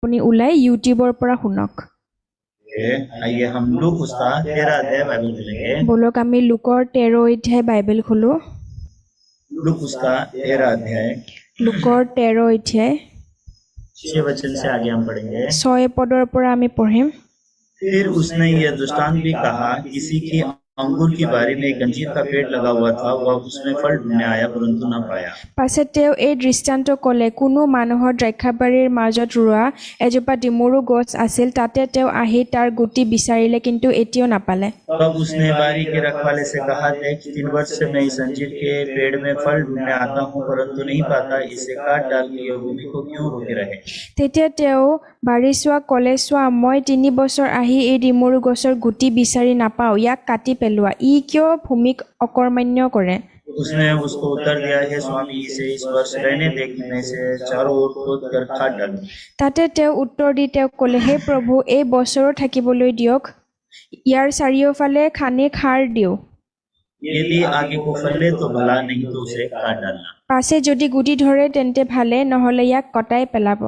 আপুনি ওলাই ইউটিউবৰ পৰা শুনক। आइए हम लूक उसका 13 अध्याय बाइबल खोलेंगे। ব'লক আমি লুকৰ 13 অধ্যায় বাইবেল খোলো। लूक उसका 13 अध्याय লুকৰ 13 অধ্যায় 6 वचन से आगे हम पढ़ेंगे। 6 পদৰ পৰা আমি পঢ়িম। फिर उसने यह दृष्टांत भी कहा, किसी की अंगूर की बारी में एक अंजीर का पेड़ लगा हुआ था, वह उसमें फल ढूंढने आया परंतु न पाया। পাছত তেওঁ এই দৃষ্টান্ত ক'লে, কোনো মানুহৰ দ্ৰাক্ষাবাৰীৰ মাজত ৰোৱা এজোপা ডিমৰু গছ আছিল, তাতে তেওঁ আহি তাৰ গুটি বিচাৰিলে, কিন্তু এতিয়াও নাপালে। तब उसने बारी के रखवाले से कहा, देख 3 वर्ष से मैं इस अंजीर के पेड़ में फल ढूंढने आता हूँ परंतु नहीं पाता, इसे काट डाल के यह भूमि को क्यों रोके रहे। তেতিয়া তেওঁ বাৰী চোৱা ক'লে, চোৱা মই 3 বছৰ আহি এই ডিমৰু গছৰ গুটি বিচাৰি নাপাওঁ, ইয়াক কাটি পেলোৱা, ই কিয় ভূমিক অকৰ্মান্য কৰে। उसने उसको उत्तर दिया, हे स्वामी, इसे इस वर्ष रहने दे कि मैं इसे चारों ओर खोद कर काट डालूं। তাতে তেওঁ উত্তৰ দি তেওঁক ক'লে, হে প্ৰভু, এই বছৰো থাকিবলৈ দিয়ক, ইয়াৰ চাৰিওফালে খানি খাৰ দিওঁ। यदि आगे को फले तो भला, नहीं तो उसे काट डालना। পাছে যদি গুটি ধৰে তেন্তে ভালে, নহ'লে ইয়াক কটাই পেলাব।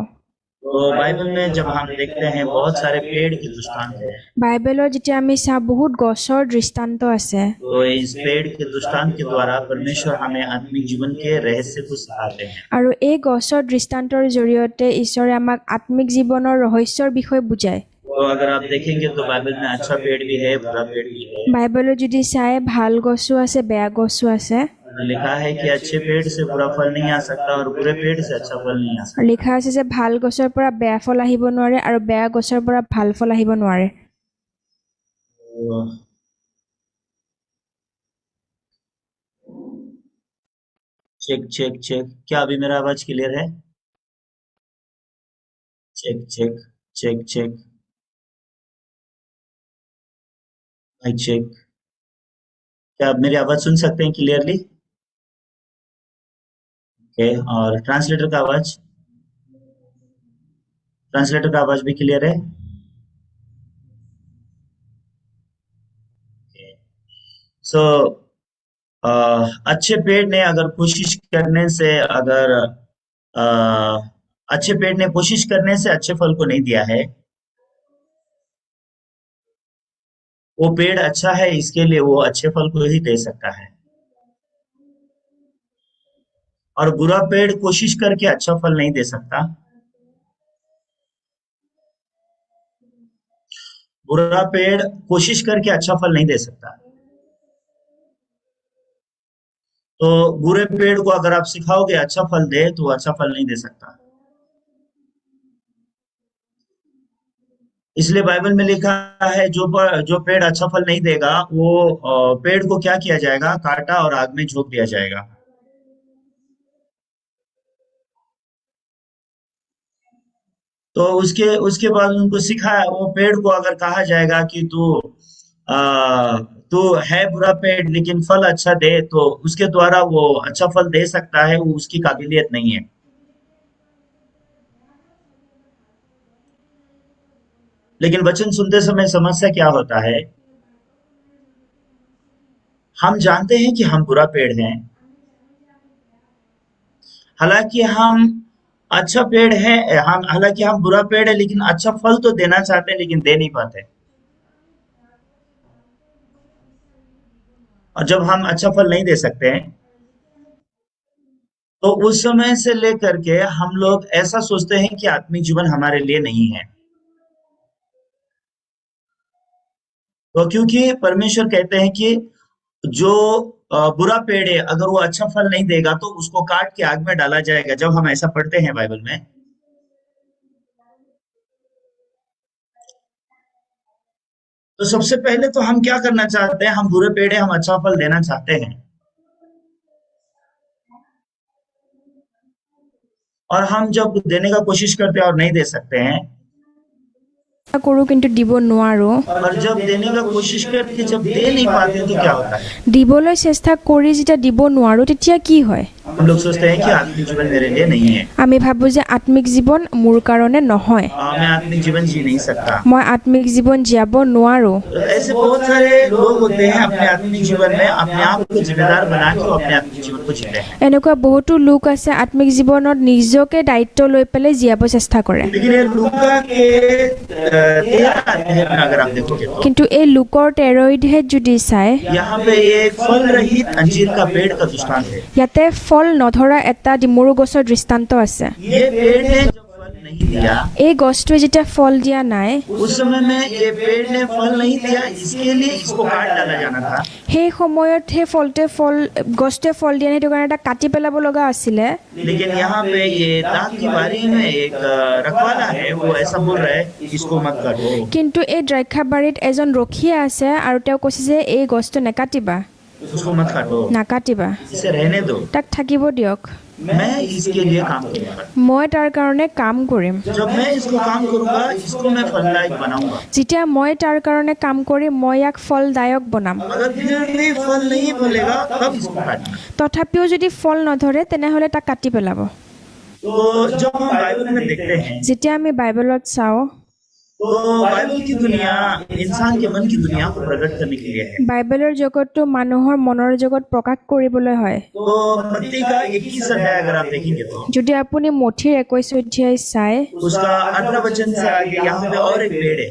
तो बाइबल में जब हम देखते हैं बहुत सारे पेड़ के दृष्टांत है, বাইবেলত যেতিয়া আমি চাওঁ বহুত গছৰ দৃষ্টান্ত আছে। तो इस पेड़ के दृष्टांत के द्वारा परमेश्वर हमें आत्मिक जीवन के रहस्य को सिखाते हैं। আৰু এই গছৰ দৃষ্টান্তৰ জৰিয়তে ঈশ্বৰে আমাক আত্মিক জীৱনৰ ৰহস্যৰ বিষয়ে বুজায়। तो अगर आप देखेंगे तो बाइबल में अच्छा पेड़ भी है, बुरा पेड़ भी है। বাইবেলত যদি চাই ভাল গছো আছে, বেয়া গছো আছে। लिखा है कि अच्छे पेड़ से बुरा फल नहीं आ सकता और बुरे पेड़ से अच्छा फल नहीं आ सकता। লিখা আছে যে ভাল গছৰ পৰা বেয়া ফল আহিব নোৱাৰে আৰু বেয়া গছৰ পৰা ভাল ফল আহিব নোৱাৰে। चेक चेक चेक, क्या अभी मेरा आवाज क्लियर है? Check check check check, mic check. क्या आप मेरी आवाज सुन सकते हैं क्लियरली? ओके, और ट्रांसलेटर का आवाज भी क्लियर है? सो अच्छे पेड़ ने अगर कोशिश करने से अगर अच्छे पेड़ ने कोशिश करने से अच्छे फल को नहीं दिया है, वो पेड़ अच्छा है इसके लिए वो अच्छे फल को ही दे सकता है। और बुरा पेड़ कोशिश करके अच्छा फल नहीं दे सकता। बुरा पेड़ कोशिश करके अच्छा फल नहीं दे सकता। तो बुरे पेड़ को अगर आप सिखाओगे अच्छा फल दे तो वो अच्छा फल नहीं दे सकता। इसलिए बाइबल में लिखा है जो पेड़ अच्छा फल नहीं देगा वो पेड़ को क्या किया जाएगा, काटा और आग में झोंक दिया जाएगा। तो उसके उसके बाद उनको सिखाया, वो पेड़ को अगर कहा जाएगा कि तू है बुरा पेड़ लेकिन फल अच्छा दे, तो उसके द्वारा वो अच्छा फल दे सकता है, वो उसकी काबिलियत नहीं है। लेकिन वचन सुनते समय समस्या क्या होता है, हम जानते हैं कि हम बुरा पेड़ हैं, हालांकि हम अच्छा पेड़ है, हालांकि हम बुरा पेड़ है लेकिन अच्छा फल तो देना चाहते हैं लेकिन दे नहीं पाते। और जब हम अच्छा फल नहीं दे सकते हैं तो उस समय से लेकर के हम लोग ऐसा सोचते हैं कि आत्मिक जीवन हमारे लिए नहीं है। तो क्योंकि परमेश्वर कहते हैं कि जो बुरा पेड़ है अगर वो अच्छा फल नहीं देगा तो उसको काट के आग में डाला जाएगा। जब हम ऐसा पढ़ते हैं बाइबल में, तो सबसे पहले तो हम क्या करना चाहते हैं, हम बुरे पेड़ है, हम अच्छा फल देना चाहते हैं। और हम जब देने का कोशिश करते हैं और नहीं दे सकते हैं, কৰোঁ কিন্তু দিব নোৱাৰোঁ। और जब देने का कोशिश करके जब दे नहीं पाते तो क्या होता है? দিবলৈ চেষ্টা কৰি যেতিয়া দিব নোৱাৰোঁ তেতিয়া কি হয়? हम लोग सोचते हैं कि आत्मिक जीवन मेरे लिए नहीं है, আমি ভাবোঁ যে আত্মিক জীৱন মোৰ কাৰণে নহয়, मैं आत्मिक जीवन जी नहीं सकता। মই আত্মিক জীৱন জীয়াব নোৱাৰোঁ। तो ऐसे बहुत सारे लोग होते हैं अपने आत्मिक जीवन में अपने आप को जिम्मेदार बना के वो अपने आत्मिक जीवन को जीते हैं। এনেকুৱা বহুতো লোক আছে আত্মিক জীৱনত নিজকে দায়িত্ব লৈ পেলাই জীয়াব চেষ্টা কৰে। लेकिन ये लूका के 13 अध्याय में अगर आप देखोगे तो কিন্তু এই লোকৰ 13 অধ্যায়ত যদি চাই, यहाँ पे ये फल रहित अंजीर का पेड़ का दृष्टांत है। ইয়াতে ফল নধৰা এটা ডিমৰু গছৰ দৃষ্টান্ত আছে। ये पेड़ ने जो फल नहीं दिया, এই গছটোৱে যেতিয়া ফল দিয়া নাই, उस समय में ये पेड़ ने फल नहीं दिया, इसके लिए इसको काट डाला जाना था। সেই সময়ত সেই গছটোৱে ফল দিয়া নাই, সেইটো কাৰণে এটা কাটি পেলাব লগা আছিলে। लेकिन यहाँ पे ये दाग की बारी में एक रखवाला है, वो ऐसा बोल रहा है इसको मत काटो। কিন্তু এই দ্ৰাক্ষাবাৰীত এজন ৰখিয়া আছে আৰু তেওঁ কৈছে যে এই গছটো নেকাটিবা, उसको मत काटो, নাকাটিবা, इसे रहने दो, তাক থাকিব দিয়ক, मैं इसके लिए काम करूंगा। মই তাৰ কাৰণে কাম কৰিম। जब मैं इसको काम करूंगा, इसको मैं फलदायक बनाऊंगा। যেতিয়া মই তাৰ কাৰণে কাম কৰিম, মই ইয়াক ফলদায়ক বনাম। अगर फिर भी फल नहीं फलेगा तब इसको काटना। তথাপিও যদি ফল নধৰে তেনেহ'লে তাক কাটি পেলাব। तो जब हम बाइबल में देखते हैं যেতিয়া আমি বাইবেলত চাওঁ, तो बाइबल की दुनिया इंसान के मन की दुनिया को प्रकट करने के लिए है। বাইবেলৰ জগতটো মানুহৰ মনৰ জগত প্ৰকাশ কৰিবলৈ হয়। तो मत्ती का 21 अध्याय अगर आप देखेंगे तो যদি আপুনি মথিৰ 21 অধ্যায় চাই, उसका 18 वचन से आगे यहाँ पे और एक पेड़ है।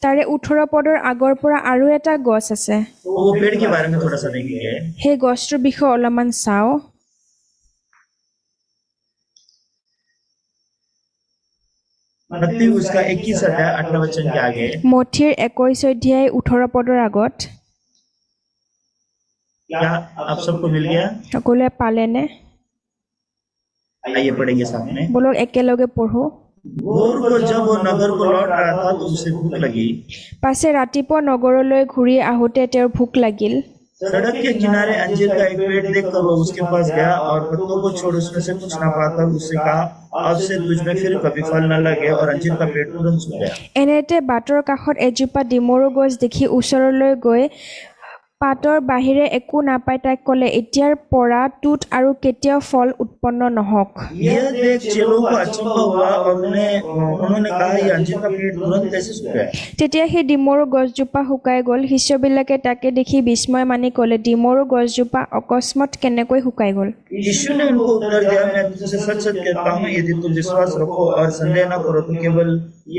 তাৰে 18 পদৰ আগৰ পৰা আৰু এটা গছ আছে। तो वो पेड़ के बारे में थोड़ा सा देखेंगे। সেই গছটোৰ বিষয়ে অলপমান চাওঁ। मत्ती उसका 21 अध्याय 18 वचन के आगे মথিৰ 21 অধ্যায় 18 পদৰ আগত। क्या आप सबको मिल गया? সকলোৱে পালেনে? आइए पढ़ेंगे साथ में। বলক একেলগে পঢ়ো। भोर को जब वो नगर को लौट रहा था तो उसे भूख लगी। পাছে ৰাতিপুৱা নগৰলৈ ঘূৰি আহোঁতে তেওঁৰ ভোক লাগিল। सड़क के किनारे अंजीर का एक पेड़ देखकर वो उसके पास गया और पत्तों को छोड़ उसमें से कुछ ना पाकर उससे कहा, अब से तुझ में फिर कभी फल न लगे। और अंजीर का पेड़ तुरंत सूख गया। এনেতে বাটৰ কাষত এজোপা ডিমৰু গছ দেখি ওচৰলৈ গৈ পাতৰ বাহিৰে একো নাপাই তাক ক'লে, এতিয়াৰ পৰা তোত আৰু কেতিয়াও ফল উৎপন্ন নহওক। यह देख चेलों को अचंभा हुआ और उन्होंने कहा, ये अंजीर का पेड़ तुरंत कैसे सूख गया? তেতিয়া সেই ডিমৰু গছজোপা শুকাই গ'ল। শিষ্যবিলাকে তাকে দেখি বিস্ময় মানি ক'লে, ডিমৰু গছজোপা অকস্মাত কেনেকৈ শুকাই গ'ল? यीशु ने उनको उत्तर दिया, मैं तुझसे सच सच कहता हूँ, यदि तुम विश्वास रखो और संदेह न करो तो केवल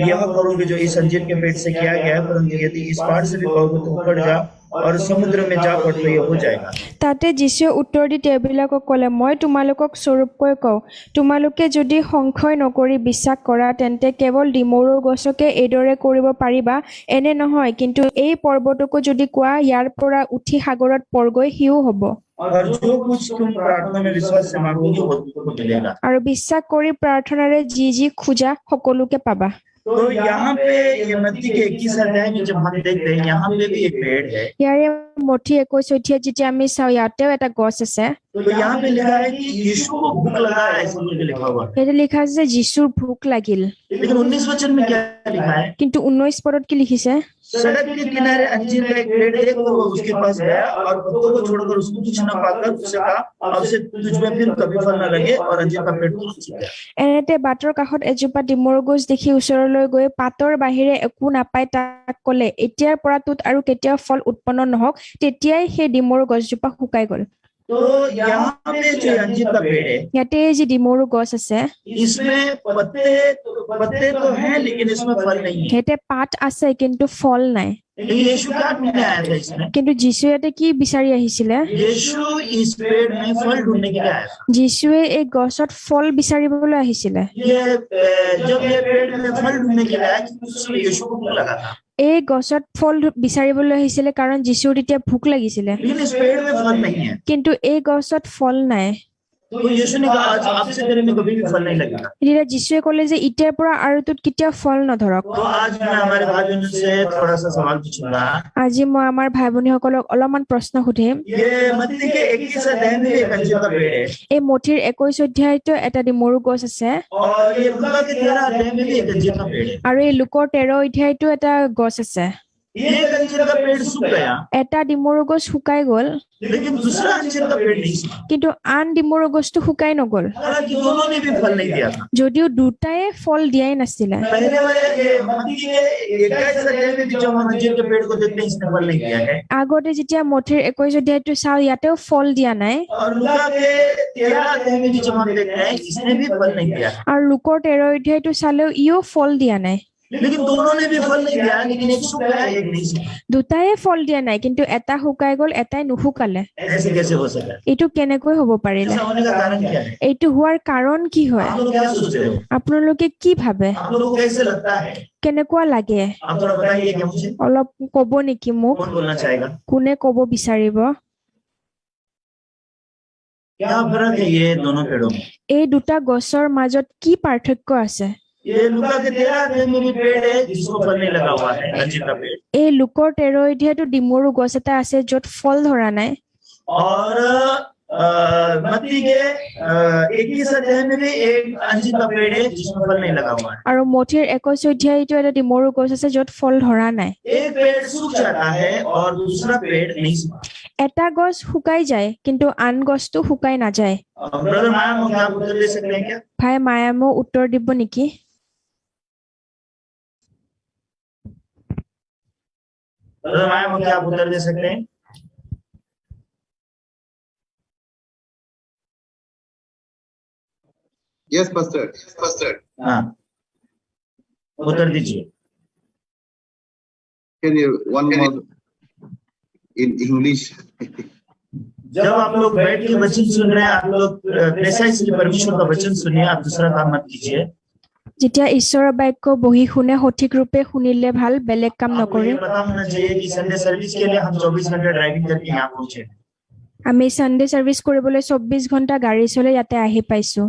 यह करोगे जो इस अंजीर के पेड़ से किया गया है। परंतु यदि इस पहाड़ से भी कहोगे तो उखड़ जा और समुद्र में जा पड़ तो यह हो जाएगा। তাতে যীশুৱে উত্তৰ দি তেওঁবিলাকক ক'লে, মই তোমালোকক স্বৰূপকৈ কওঁ, তোমালোকে যদি সংশয় নকৰি বিশ্বাস কৰা তেন্তে কেৱল ডিমৰু গছকে এইদৰে কৰিব পাৰিবা, এনে নহয়। কিন্তু এই পৰ্বতকো যদি কোৱা, ইয়াৰ পৰা উঠি সাগৰত পৰগৈ, সিও হ'ব। और जो कुछ तुम प्रार्थना में विश्वास से मांगोगे वो तुमको मिलेगा। আৰু বিশ্বাস কৰি প্ৰাৰ্থনাৰে যি যি খোজা সকলোকে পাবা। तो यहाँ पे ये मत्ती के 21 अध्याय में जब हम देखते हैं, यहाँ पे भी एक पेड़ है। ইয়াৰে মথি 21 অধ্যায়ত যেতিয়া আমি চাওঁ, ইয়াতেও এটা গছ আছে। तो यहाँ पे लिखा है कि यीशु को भूख लगा, ऐसा करके लिखा हुआ है। ইয়াতে লিখা আছে যে যীশুৰ ভোক লাগিল। लेकिन 19 वचन में क्या लिखा है? কিন্তু 19 পদত কি লিখিছে? सड़क के किनारे अंजीर का एक पेड़ देखकर वो उसके पास गया और पत्तों को छोड़कर उसको कुछ न पाकर उससे कहा, अब से तुझ में फिर कभी फल न लगे। और अंजीर का पेड़ तुरंत सूख गया। এনেতে বাটৰ কাষত এজোপা ডিমৰু গছ দেখি ওচৰলৈ গৈ পাতৰ বাহিৰে একো নাপাই তাক ক'লে, এতিয়াৰ পৰা তোত আৰু কেতিয়াও ফল উৎপন্ন নহওক। তেতিয়াই সেই ডিমৰু গছজোপা শুকাই গ'ল। तो यहाँ पे जो अंजीर का पेड़ है, ইয়াতে এই যি ডিমৰু গছ আছে, इसमें पत्ते तो हैं लेकिन इसमें फल नहीं है। ইয়াতে পাত আছে কিন্তু ফল নাই। लेकिन यीशु क्या ढूंढने आया था इसमें? কিন্তু যীশু ইয়াতে কি বিচাৰি আহিছিলে? यीशु इस पेड़ में फल ढूंढने के लिए आया था। যীশুৱে এই গছত ফল বিচাৰিবলৈ আহিছিলে। जब ये पेड़ में फल ढूंढने के लिए आया, उसमें यीशु को भूख लगा था। এই গছত ফল বিচাৰিবলৈ আহিছিলে কাৰণ যীশুৰ তেতিয়া ভোক লাগিছিলে। लेकिन इस पेड़ में फल नहीं है। কিন্তু এই গছত ফল নাই। तो यीशु ने कहा आज आपसे तेरे में कभी भी फल नहीं लगेगा। তেতিয়া যীশুৱে ক'লে যে ইতিয়াৰ পৰা আৰু তোত কেতিয়াও ফল নধৰক। तो आज मैं हमारे भाई बहनों से थोड़ा सा सवाल पूछूंगा। আজি মই আমাৰ भाई ভনীসকলক অলপমান প্ৰশ্ন সুধিম। ये मत्ती के 21 अध्याय में एक अंजीर का पेड़ है এই মথিৰ 21 অধ্যায়তো এটা ডিমৰু গছ আছে और ये लूका के 13 अध्याय में भी एक अंजीर का पेड़ है। আৰু এই লোকৰ 13 অধ্যায়তো এটা গছ আছে। ये अंजीर का पेड़ सूख गया এটা ডিমৰু গছ শুকাই গ'ল लेकिन दूसरा अंजीर का पेड़ नहीं सूखा। কিন্তু আন ডিমৰু গছটো শুকাই নগ'ল हालांकि दोनों ने भी फल नहीं दिया था। যদিও দুটাই ফল দিয়াই নাছিলে। पहले वाले ये मत्ती के 21 अध्याय में भी जब हम अंजीर के पेड़ को देखते हैं इसने फल नहीं दिया है আগতে যেতিয়া মথিৰ 21 অধ্যায়টো চাওঁ ইয়াতেও ফল দিয়া নাই और लूका के 13 अध्याय में भी जब हम देखते हैं इसने भी फल नहीं दिया আৰু লোকৰ 13 অধ্যায়টো চালেও ইও ফল দিয়া নাই। लेकिन दोनों ने भी फल नहीं दिया लेकिन एक सूख गया एक नहीं सूखा। দুটাই ফল দিয়া নাই কিন্তু এটা শুকাই গ'ল এটাই নুশুকালে। ऐसे कैसे हो सकता है? এইটো কেনেকৈ হ'ব পাৰিলে? ऐसा होने का कारण क्या है? এইটো হোৱাৰ কাৰণ কি হয়? आप लोग क्या सोचते हो? আপোনালোকে কি ভাবে? आप लोगों को कैसे लगता है? কেনেকুৱা লাগে? आप थोड़ा बताइए क्या मुझे? অলপ ক'ব নেকি মোক? कौन बोलना चाहेगा? কোনে ক'ব বিচাৰিব? क्या फर्क है ये दोनों पेड़ों में? এই দুটা গছৰ মাজত কি পাৰ্থক্য আছে? ये लूका के 13 अध्याय में भी पेड़ है जिसको फल नहीं लगा हुआ है अंजीर का पेड़ এই লোকৰ 13 অধ্যায়তো ডিমৰু গছ এটা আছে য'ত ফল ধৰা নাই और मत्ती के 21 अध्याय में भी एक अंजीर का पेड़ है जिसमें फल नहीं लगा हुआ है। আৰু মথিৰ 21 অধ্যায়তো এটা ডিমৰু গছ আছে য'ত ফল ধৰা নাই। एक पेड़ सूख जाता है और दूसरा पेड़ नहीं सूखा। এটা গছ শুকাই যায় কিন্তু আন গছটো শুকাই নাযায়। ब्रदर माया को क्या आप उत्तर दे सकते हैं क्या? ভাই মায়ামো উত্তৰ দিব নেকি? ब्रदर माया को क्या आप उत्तर दे सकते हैं? Yes, Pastor. Yes, Pastor. हाँ उत्तर दीजिए। Can you one more in English? जब आप लोग बैठ के वचन सुन रहे हैं आप लोग प्रेसाइसली परमेश्वर का वचन सुनिए, आप दूसरा काम मत कीजिए। যেতিয়া ঈশ্বৰৰ বাক্য বহি শুনে সঠিক ৰূপে শুনিলে ভাল, বেলেগ কাম आपको নকৰি। ये पता होना चाहिए कि संडे सर्विस के लिए हम 24 घंटे ड्राइविंग करके यहाँ पहुंचे। আমি সানডে সাৰ্ভিস কৰিবলৈ 24 ঘণ্টা গাড়ী চলাই ইয়াতে আহি পাইছো।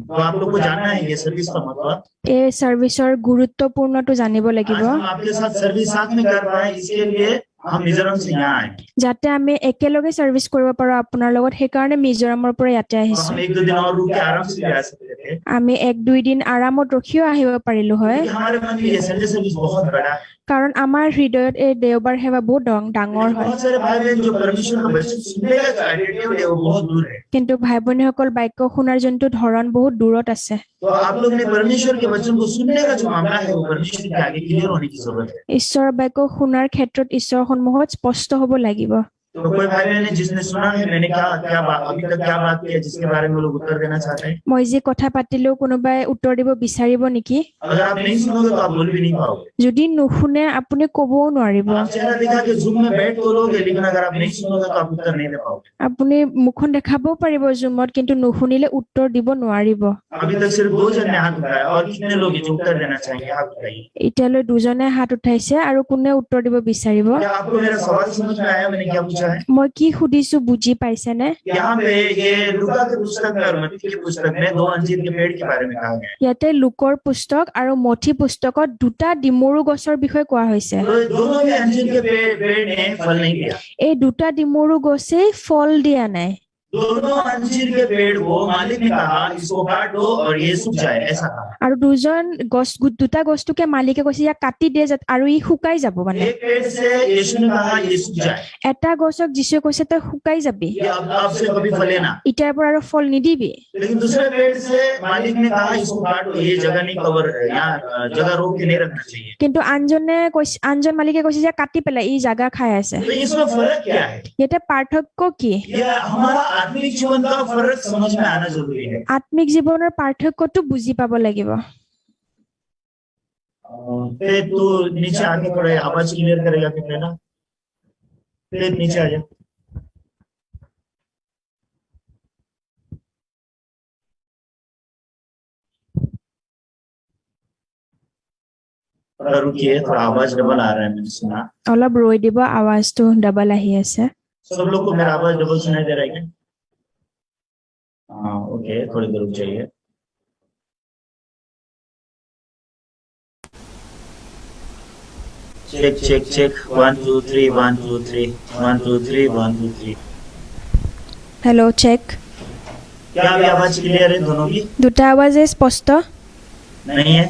तो आप लोग को जानना है ये सर्विस का मतलब। এই সাৰ্ভিসৰ গুৰুত্বপূৰ্ণটো জানিব आज লাগিব हम आपके साथ सर्विस साथ में कर पाए इसके लिए हम मिजोरम से यहाँ आए যাতে আমি একেলগে সাৰ্ভিস কৰিব পাৰো আপোনাৰ লগত। সেইকাৰণে মিজোৰামৰ পৰা ইয়াতে और আহিছো। हम 1-2 दिन और रुक के आराम से भी आ सकते थे আমি 1-2 দিন আৰামত ৰখিও আহিব পাৰিলো হয় क्योंकि हमारे मन में ये संडे सर्विस बहुत बड़ा है। কাৰণ আমাৰ হৃদয়ত এই দেওবাৰ সেৱা বহুত ডাঙৰ হয়। बहुत सारे भाई बहन जो परमेश्वर का वचन सुनने का जो एटीट्यूड है वो बहुत दूर है। কিন্তু ভাই ভনীসকল বাক্য শুনাৰ যোনটো ধৰণ বহুত দূৰত আছে। तो आप लोग ने परमेश्वर के वचन को सुनने का जो मामला है वो परमेश्वर के आगे क्लियर होने की जरूरत है। ঈশ্বৰৰ বাক্য শুনাৰ ক্ষেত্ৰত ঈশ্বৰৰ সন্মুখত স্পষ্ট হ'ব লাগিব। तो कोई भाई बहन है जिसने सुना है मैंने क्या क्या अभी तक क्या बात की है जिसके बारे में लोग उत्तर देना चाहते हैं? মই যি কথা পাতিলেও কোনোবাই উত্তৰ দিব বিচাৰিব নেকি? अगर आप नहीं सुनोगे तो आप बोल भी नहीं पाओगे। যদি নুশুনে আপুনি ক'বও নোৱাৰিব। आप चेहरा दिखा के जूम में बैठ बोलोगे लेकिन अगर आप नहीं सुनोगे तो आप उत्तर नहीं दे पाओगे। আপুনি মুখখন দেখাবও পাৰিব জুমত কিন্তু নুশুনিলে উত্তৰ দিব নোৱাৰিব। अभी तक सिर्फ 2 जन ने हाथ उठाया और कितने लोग जो उत्तर देना चाहेंगे हाथ उठाइए। এতিয়ালৈ দুজনে হাত উঠাইছে আৰু কোনে উত্তৰ দিব বিচাৰিব? क्या आपको मेरा सवाल समझ में आया मैंने क्या पूछा है? মই কি সুধিছো বুজি পাইছেনে? यहाँ पे ये लूका के पुस्तक में और मत्ती के पुस्तक में 2 अंजीर के पेड़ के बारे में कहा गया है। ইয়াতে লোকৰ পুস্তক আৰু মথি পুস্তকত দুটা ডিমৰু গছৰ বিষয়ে কোৱা হৈছে। तो दोनों में अंजीर के पेड़ ने फल नहीं दिया। এই দুটা ডিমৰু গছেই ফল দিয়া নাই। दोनों अंजीर के पेड़ को मालिक ने कहा इसको काट दो और ये सूख जाए ऐसा कहा। আৰু দুটা গছটোকে মালিকে কৈছে ইয়াক কাটি দিয়ে আৰু ই শুকাই যাব মানে। एक पेड़ से यीशु ने कहा ये सूख जाए। এটা গছক যিশুৱে কৈছে তই শুকাই যাবি, ये अब से कभी फले ना। ইটাৰ পৰা আৰু ফল নিদিবি। लेकिन दूसरे पेड़ से मालिक ने कहा इसको काट दो ये जगह नहीं कवर यहाँ जगह रोक के नहीं रखना चाहिए। কিন্তু আনজন মালিকে কৈছে যে কাটি পেলাই ই জাগা খাই আছে। तो इसमें फर्क क्या है? ইয়াতে পাৰ্থক্য কি? ये हमारा आत्मिक जीवन का फर्क समझ में आना जरूरी है। আত্মিক জীৱনৰ পাৰ্থক্যটো বুজি পাব লাগিব। तू नीचे आके थोड़ा आवाज क्लियर करेगा कितने ना नीचे आ जा। थोड़ा रुकिए थोड़ा आवाज डबल आ रहा है मैंने सुना। অলপ ৰৈ দিব, আৱাজটো ডাবল আহি আছে। सब लोग को मेरा आवाज डबल सुनाई दे रहा है क्या? हाँ ओके, थोड़ी देर रुक जाइए। Check check check 1 2 3 1 2 3 1 2 3 1 2 3। Hello' check. क्या अभी आवाज क्लियर है दोनों की? দুটা আৱাজে স্পষ্ট। नहीं है,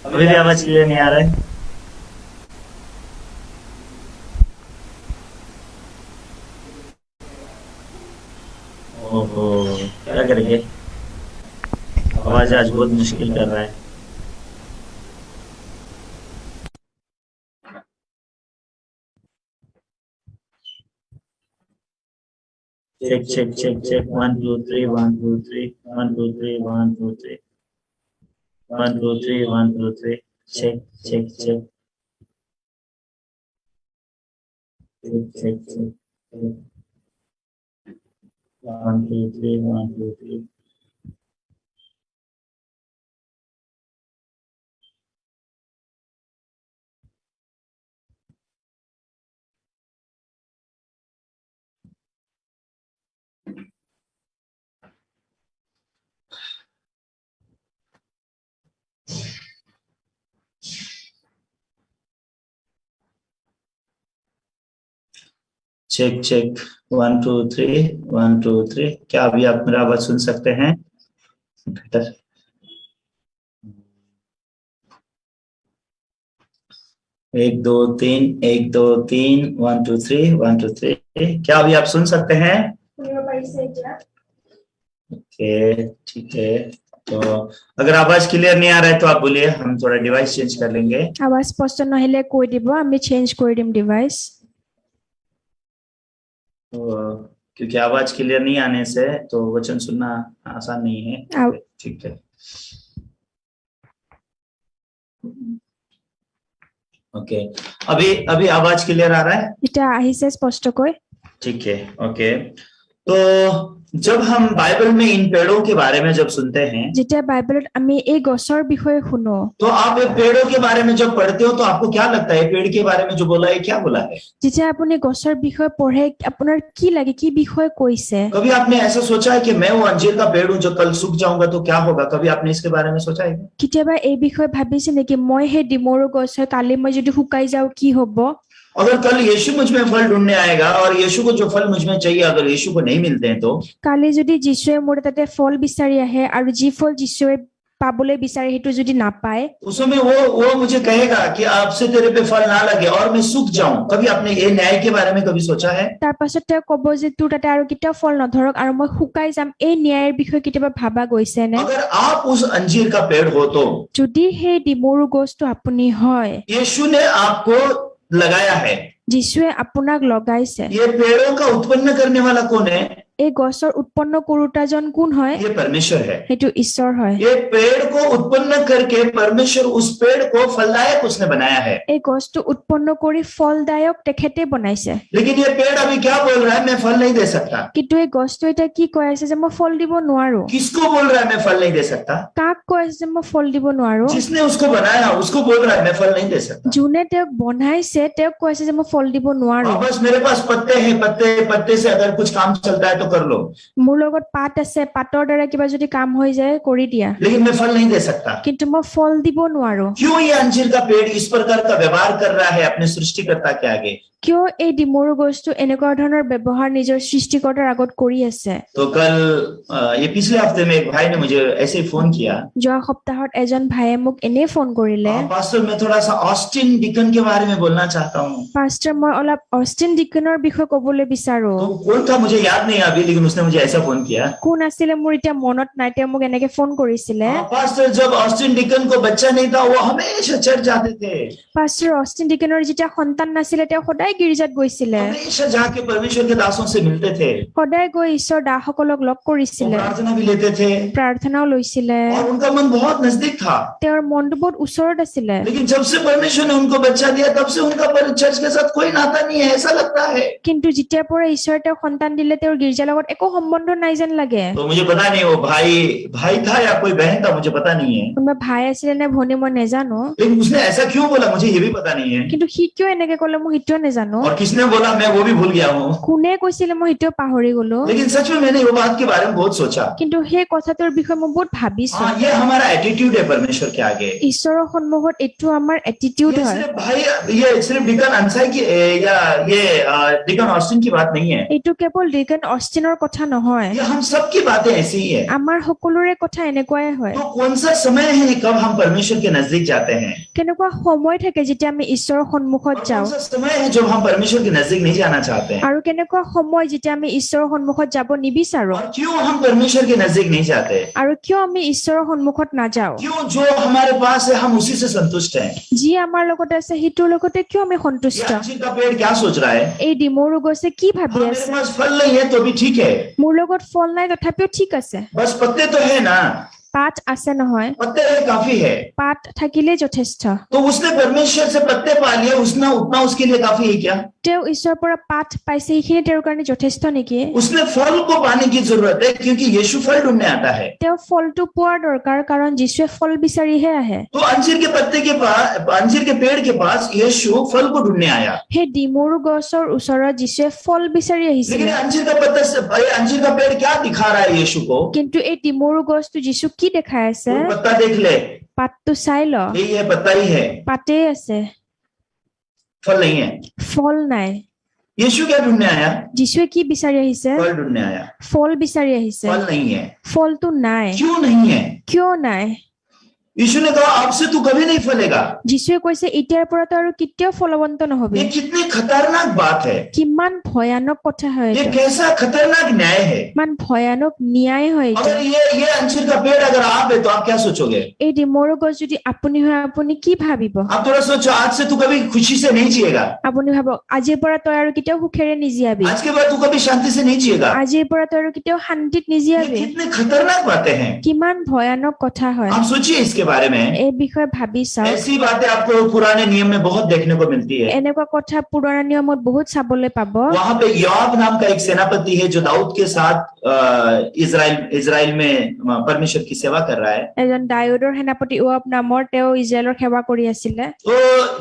अभी भी आवाज क्लियर नहीं आ रहा है। ओहो, क्या करेंगे, आवाज आज बहुत मुश्किल कर रहा है। Check check check check 1 2 3 1 2 3 1 2 3 1 2 3 1 2 3 1 2 3। Check check check check check check 1 2 3 1 2 3। Check check 1 2 3 1 2 3। क्या अभी आप मेरा आवाज सुन सकते हैं? बेटर। 1 2 3 1 2 3 1 2 3 1 2 3। क्या अभी आप सुन सकते हैं? ओके ठीक है, तो अगर आवाज क्लियर नहीं आ रहा है तो आप बोलिए, हम थोड़ा डिवाइस चेंज कर लेंगे। আৱাজ স্পষ্ট নহ'লে কৈ দিব, আমি চেঞ্জ কৰি দিম ডিভাইচ। तो क्योंकि आवाज क्लियर नहीं आने से तो वचन सुनना आसान नहीं है। ठीक है, ओके, अभी अभी आवाज क्लियर आ रहा है? এতিয়া আহিছে স্পষ্টকৈ। ठीक है, ओके। तो जब हम बाइबल में इन पेड़ों के बारे में जब सुनते हैं, যেতিয়া বাইবেলত আমি এই গছৰ বিষয়ে শুনো, तो आप ये पेड़ों के बारे में जब पढ़ते हो तो आपको क्या लगता है, पेड़ के बारे में जो बोला है क्या बोला है? যেতিয়া আপুনি গছৰ বিষয়ে পঢ়ে আপোনাৰ কি লাগে, কি বিষয়ে কৈছে? कभी आपने ऐसा सोचा है कि मैं वो अंजीर का पेड़ हूँ जो कल सूख जाऊंगा तो क्या होगा? कभी आपने इसके बारे में सोचा है? কেতিয়াবা এই বিষয়ে ভাবিছে নেকি, মই সেই ডিমৰু গছ হয়, কালি মই যদি শুকাই যাওঁ কি হ'ব? अगर कल यीशु मुझ में फल ढूंढने आएगा और यीशु को जो फल मुझ में चाहिए अगर यीशु को नहीं मिलते हैं तो কালি যদি যীশুৱে মোৰ তাতে ফল বিচাৰি আহে আৰু যি ফল যীশুৱে পাবলৈ বিচাৰে সেইটো যদি নাপায়, उस समय वो मुझे कहेगा कि आपसे तेरे पे फल ना लगे और मैं सूख जाऊं। कभी आपने ये न्याय के बारे में कभी सोचा है? তাৰ পাছত তেওঁ ক'ব যে তোৰ তাতে আৰু কেতিয়াও ফল নধৰক আৰু মই শুকাই যাম। এই ন্যায়ৰ বিষয়ে কেতিয়াবা ভাবা গৈছে নে? अगर आप उस अंजीर का पेड़ हो तो যদি সেই ডিমৰু গছটো আপুনি হয়, यीशु ने आपको लगाया है। যীশুৱে আপোনাক লগাইছে। ये पेड़ों का उत्पन्न करने वाला कौन है? এই গছৰ উৎপন্ন কৰোতাজন কোন হয়? ये परमेश्वर है। সেইটো ঈশ্বৰ হয়। ये पेड़ को उत्पन्न करके परमेश्वर उस पेड़ को फलदायक उसने बनाया है। এই গছটো উৎপন্ন কৰি ফলদায়ক তেখেতে বনাইছে। लेकिन ये पेड़ अभी क्या बोल रहा है, मैं फल नहीं दे सकता। কিন্তু এই গছটো এতিয়া কি কৈ আছে যে মই ফল দিব নোৱাৰো? किसको बोल रहा है मैं फल नहीं दे सकता? কাক কৈ আছে যে মই ফল দিব নোৱাৰো? जिसने उसको बनाया उसको बोल रहा है मैं फल नहीं दे सकता। যোনে তেওঁক বনাইছে তেওঁক কৈ আছে যে মই ফল দিব নোৱাৰো। बस मेरे पास पत्ते हैं, पत्ते से अगर कुछ काम चलता है तो कर लो, মোৰ লগত পাত আছে, পাতৰ দ্বাৰা কিবা যদি কাম হৈ যায় কৰি দিয়া, लेकिन मैं फल नहीं दे सकता। কিন্তু মই ফল দিব নোৱাৰো। क्यों ये अंजीर का पेड़ इस प्रकार का व्यवहार कर रहा है अपने सृष्टिकर्ता के आगे? কিয় এই ডিমৰু গছটো এনেকুৱা ধৰণৰ ব্যৱহাৰ নিজৰ সৃষ্টিকৰ্তাৰ আগত কৰি আছে? तो कल ये पिछले हफ्ते में एक भाई ने मुझे ऐसे ही फोन किया। যোৱা সপ্তাহত এজন ভাইয়ে মোক এনে ফোন কৰিলে, पास्टर मैं थोड़ा सा ऑस्टिन डिकन के बारे में बोलना चाहता हूँ। পাষ্টাৰ মই অলপ অষ্টিন ডিকনৰ বিষয়ে ক'বলৈ বিচাৰো। तो कौन था मुझे याद नहीं अभी, लेकिन उसने मुझे ऐसा फोन किया। কোন আছিলে মোৰ এতিয়া মনত নাই, তেওঁ মোক এনেকে ফোন কৰিছিলে। पास्टर जब ऑस्टिन डिकन को बच्चा नहीं था वो हमेशा चर्च जाते थे, পাষ্টাৰ অষ্টিন ডিকনৰ যেতিয়া সন্তান নাছিলে তেওঁ সদায় গীৰ্জাত গৈছিলে, हमेशा जाके परमेश्वर के दासों से मिलते थे, সদায় গৈ ঈশ্বৰ দাসসকলক লগ वो কৰিছিলে, प्रार्थना भी लेते थे প্ৰাৰ্থনাও লৈছিলে। और उनका मन बहुत नजदीक था। তেওঁৰ মনটো বহুত ওচৰত আছিলে। लेकिन जब से परमेश्वर ने उनको बच्चा दिया तब से उनका चर्च के साथ कोई नाता नहीं है, ऐसा लगता है। কিন্তু যেতিয়াৰ পৰা ঈশ্বৰে তেওঁক সন্তান দিলে তেওঁৰ গীৰ্জাৰ লগত একো সম্বন্ধ নাই যেন লাগে। तो मुझे पता नहीं वो भाई भाई था या कोई बहन था, मुझे पता नहीं है, কোনোবা ভাই আছিলে নে ভনী মই নেজানো, लेकिन उसने ऐसा क्यों बोला मुझे ये भी पता नहीं है, কিন্তু সি কিয় এনেকে ক'লে মই সেইটোও নেজানো। और किसने बोला मैं वो भी भूल गया हूँ। কোনে কৈছিলে মই সেইটোও পাহৰি গলো। लेकिन सच में मैंने वो बात के बारे में बहुत सोचा। কিন্তু সেই কথাটোৰ বিষয়ে মই বহুত ভাবিছো। हाँ, ये हमारा एटीट्यूड है परमेश्वर के आगे। ঈশ্বৰৰ সন্মুখত এইটো আমাৰ এটিটিউড ये হয়। सिर्फ भाई, ये सिर्फ डिकन अंसाई की या ये डिकन ऑस्टिन की बात नहीं है, এইটো কেৱল ডিকন অষ্টিনৰ কথা নহয়, ये हम सब की बातें ऐसी ही है। আমাৰ সকলোৰে কথা এনেকুৱাই হয়। तो कौन सा समय है कब हम परमेश्वर के नजदीक जाते हैं, কেনেকুৱা সময় থাকে যেতিয়া আমি ঈশ্বৰৰ সন্মুখত और যাওঁ, कौन सा समय है जब हम परमेश्वर के नजदीक नहीं जाना चाहते हैं, আৰু কেনেকুৱা সময় যেতিয়া আমি ঈশ্বৰৰ সন্মুখত যাব নিবিচাৰো, और क्यों हम परमेश्वर के नजदीक नहीं जाते, আৰু কিয় আমি ঈশ্বৰৰ সন্মুখত নাযাওঁ। क्यों जो हमारे पास है हम उसी से संतुष्ट हैं। যি আমাৰ লগত আছে সেইটোৰ লগতে কিয় আমি ये সন্তুষ্ট। अंजीर का पेड़ क्या सोच रहा है, এই ডিমৰু গছে কি ভাবি हाँ, मेरे আছে, पास फल नहीं है तो भी ठीक है, মোৰ লগত ফল নাই তথাপিও ঠিক আছে, बस पत्ते तो है ना, পাত আছে নহয়, पत्ते है काफी है। পাত থাকিলেই যথেষ্ট। तो उसने परमेश्वर से पत्ते पा लिए, उसने उतना उसके लिए काफी है क्या, তেওঁ ঈশ্বৰৰ পৰা পাত পাইছে সেইখিনি তেওঁৰ কাৰণে যথেষ্ট নেকি। उसने फल को पाने की जरूरत है क्योंकि यीशु फल ढूंढने आता है। তেওঁ ফলটো পোৱাৰ দৰকাৰ কাৰণ যীশুৱে ফল বিচাৰিহে আহে। तो अंजीर के पत्ते के पास, अंजीर के पेड़ के पास यीशु फल को ढूंढने आया, সেই ডিমৰু গছৰ ওচৰত যীশুৱে ফল বিচাৰি लेकिन আহিছিলে। ये अंजीर का पत्ता ये अंजीर का पेड़ क्या दिखा रहा है यीशु को, কিন্তু এই ডিমৰু গছটো যীশুক কি দেখাই আছে, वो पत्ता देख ले, পাতটো চাই ল, यही है पत्ता ही है, পাতেই আছে, फल नहीं है। ফল নাই। यीशु क्या ढूंढने आया, যীশুৱে কি বিচাৰি আহিছে, फल ढूंढने आया, ফল বিচাৰি আহিছে। फल नहीं है। ফলটো নাই, क्यों नहीं है, কিয় নাই। यीशु ने कहा आपसे तू कभी नहीं फलेगा। যীশুৱে কৈছে এতিয়াৰ পৰাতো আৰু কেতিয়াও ফলৱন্ত নহবি। ये कितनी खतरनाक बात है, কিমান ভয়ানক কথা হয় ये এইটো, कैसा खतरनाक न्याय है। কিমান ভয়ানক ন্যায় হয় এইটো। अगर ये अंजीर का पेड़ अगर आप है तो आप क्या सोचोगे, এই ডিমৰু গছ যদি আপুনি হয় আপুনি কি ভাবিব। आप थोड़ा सोचो, आज से तू कभी खुशी से नहीं जिएगा, আপুনি ভাবক আজিৰ পৰা তই আৰু কেতিয়াও সুখেৰে নিজিয়াবি, आज के बाद तू कभी शांति से नहीं जिएगा। আজিৰ পৰা তই আৰু কেতিয়াও শান্তিত ये নিজিয়াবি। कितनी खतरनाक बातें हैं, কিমান ভয়ানক কথা হয়। आप सोचिए इसके बारे में। এই বিষয়ে ভাবি চাওক। ऐसी बातें आपको पुराने नियम में बहुत देखने को मिलती है। এনেকুৱা কথা পুৰণা নিয়মত বহুত চাবলৈ পাব। वहां पे योआब नाम का एक सेनापति है जो दाऊद के साथ इजराइल में परमेश्वर की सेवा कर रहा है। এজন দাউদৰ সেনাপতি য়োৱাব নামৰ তেওঁ ইজৰাইলৰ সেৱা কৰি আছিলে। तो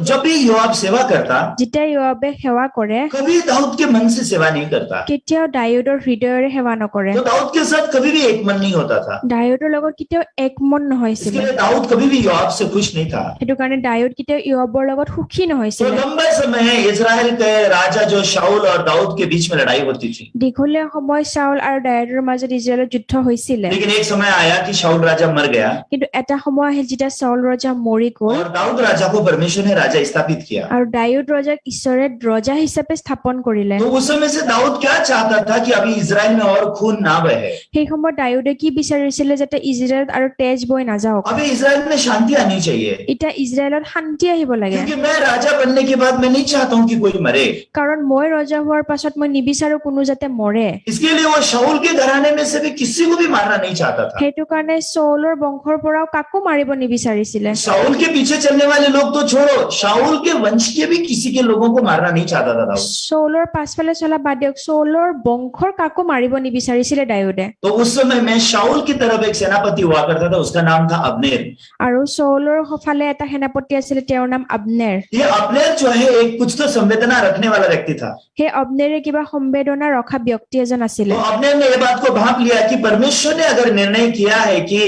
जब भी योआब सेवा करता, যেতিয়া য়োৱাবে সেৱা কৰে कभी दाऊद के मन से सेवा नहीं करता, কেতিয়াও দাউদৰ হৃদয়ৰে সেৱা নকৰে। तो दाऊद के साथ कभी भी एक मन नहीं होता था। দাউদৰ লগত কেতিয়াও একমন इसके নহৈছিলে। लिए दाऊद कभी भी योआब से खुश नहीं था। সেইটো কাৰণে দাউদ কেতিয়াও য়োৱাবৰ লগত সুখী तो নহৈছিলে। लंबे समय इजराइल के राजा जो शाऊल और दाऊद के बीच में लड़ाई होती थी, দীঘলীয়া সময় চাউল আৰু দাউদৰ মাজত ইজৰাইলৰ যুদ্ধ হৈছিলে। लेकिन एक समय आया कि शाऊल राजा मर गया কিন্তু এটা সময় আহিল যেতিয়া চাউল ৰজা মৰি গ'ল और दाऊद राजा को परमेश्वर ने राजा स्थापित किया। আৰু দাউদ ৰজাক ঈশ্বৰে ৰজা হিচাপে স্থাপন কৰিলে। तो उस समय से दाऊद क्या चाहता था कि अभी इजराइल में और खून ना बहे, সেই সময়ত দাউদে কি বিচাৰিছিলে যাতে ইজৰাইলত আৰু তেজ বৈ নাযাওক। अभी इजराइल में शांति आनी चाहिए, এতিয়া ইজৰাইলত শান্তি আহিব লাগে। क्योंकि मैं राजा बनने के बाद मैं नहीं चाहता हूँ कि कोई मरे। কাৰণ মই ৰজা হোৱাৰ পাছত মই নিবিচাৰো কোনো যাতে মৰে। इसके लिए वो शाऊल के घराने में से भी किसी को भी मारना नहीं चाहता था। সেইটো কাৰণে চৌলৰ বংশৰ পৰাও কাকো মাৰিব নিবিচাৰিছিলে। शाऊल के पीछे चलने वाले लोग तो छोड़ो, शाऊल के वंश के भी किसी के लोगों को मारना नहीं चाहता था दाऊद। চৌলৰ পাছফালে চলা বাদ দিয়ক চৌলৰ বংশৰ কাকো মাৰিব নিবিচাৰিছিলে দাউদে। तो उस समय में शाऊल की तरफ एक सेनापति हुआ करता था, उसका नाम था अब्नेर। আৰু চৌলৰ ফালে এটা সেনাপতি আছিলে তেওঁৰ নাম আবনেৰ। ये अब्नेर जो है एक कुछ तो संवेदना रखने वाला व्यक्ति था। সেই অবনেৰে কিবা সম্বেদনা ৰখা ব্যক্তি এজন আছিলে। तो अब्नेर ने ये बात को भांप लिया कि परमेश्वर ने अगर निर्णय किया है कि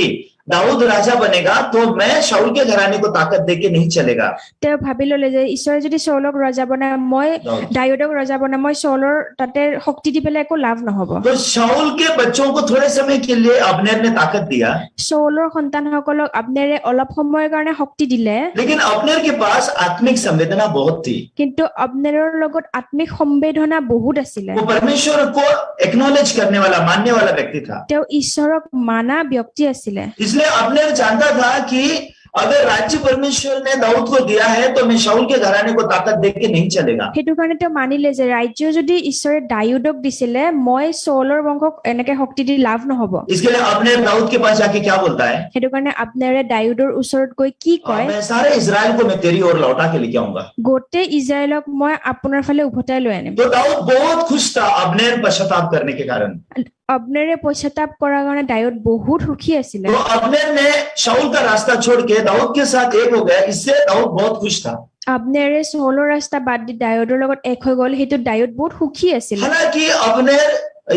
दाऊद राजा बनेगा तो मैं शाऊल के घराने को ताकत देके नहीं चलेगा। তেওঁ ভাবি ললে যে ঈশ্বৰে যদি চৌলক ৰজা বনায় মই দাউদক ৰজা বনায় মই চৌলৰ তাতে শক্তি দি পেলাই একো লাভ নহব। तो शाऊल के बच्चों को थोड़े समय के लिए अब्नेर ने ताकत दिया, চৌলৰ সন্তানসকলক আবনেৰে অলপ সময়ৰ কাৰণে শক্তি দিলে, लेकिन अब्नेर के पास आत्मिक संवेदना बहुत थी। কিন্তু আবনেৰৰ লগত আত্মিক সম্বেদনা বহুত আছিলে। वो परमेश्वर को एक्नॉलेज करने वाला, मानने वाला व्यक्ति था। তেওঁ ঈশ্বৰক মানা ব্যক্তি আছিলে। इसलिए अब्नेर जानता था कि अगर राज्य परमेश्वर ने दाऊद को दिया है तो मैं शाऊल के घराने को ताकत देख के नहीं चलेगा। সেইটো কাৰণে তেওঁ মানিলে যে ৰাজ্য যদি ঈশ্বৰে দাউদক দিছিলে মই চৌলৰ বংশক এনেকে শক্তি দি লাভ নহব। इसके लिए अब्नेर दाऊद के पास जाके क्या बोलता है? সেইটো কাৰণে আবনেৰে দাউদৰ ওচৰত গৈ কি কয়, मैं सारे इजराइल को मैं तेरी ओर लौटा के लेके आऊंगा। গোটেই ইজৰাইলক মই আপোনাৰ ফালে উভতাই লৈ আনিম। तो दाऊद बहुत खुश था अब्नेर पश्चाताप करने के कारण। আবনেৰে পশ্চাতাপ কৰাৰ কাৰণে দাউদ বহুত সুখী আছিলে। तो अब्नेर ने शाऊल का रास्ता छोड़ के दाऊद के साथ एक हो गया, इससे दाऊद बहुत खुश था। আবনেৰে চৌলৰ ৰাস্তা বাদ দি দাউদৰ লগত এক হৈ গ'ল, সেইটো দাউদ বহুত সুখী আছিলে। हालांकि अब्नेर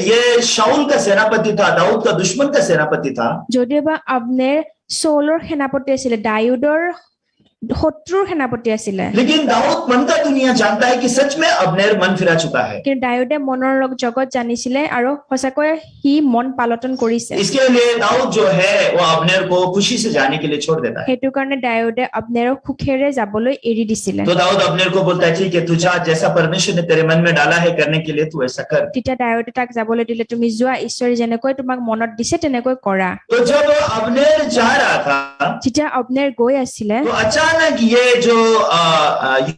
ये शाऊल का सेनापति था, दाऊद का दुश्मन का सेनापति था, যদিওবা আবনেৰ চৌলৰ সেনাপতি আছিলে, দাউদৰ শত্ৰুৰ সেনাপতি আছিলে, लेकिन दाऊद मन का दुनिया जानता है कि सच में अब्नेर मन फिरा चुका है। কিন্তু দাউদে মনৰ জগত জানিছিলে আৰু সঁচাকৈ সি মন পালটন কৰিছে। इसके लिए दाऊद जो है वो अब्नेर को खुशी से जाने के लिए छोड़ देता है। সেইটো কাৰণে দাউদে আবনেৰক সুখেৰে যাবলৈ এৰি দিছিলে। तो दाऊद अब्नेर को बोलता है ठीक है तू जा, जैसा परमेश्वर ने तेरे मन में डाला है करने के लिए तू ऐसा कर। তেতিয়া দাউদে তাক যাবলৈ দিলে, তুমি যোৱা, ঈশ্বৰে যেনেকৈ তোমাক মনত দিছে তেনেকৈ কৰা। तो जब अब्नेर जा रहा था যেতিয়া আবনেৰ গৈ আছিলে, तो अचानक ये जो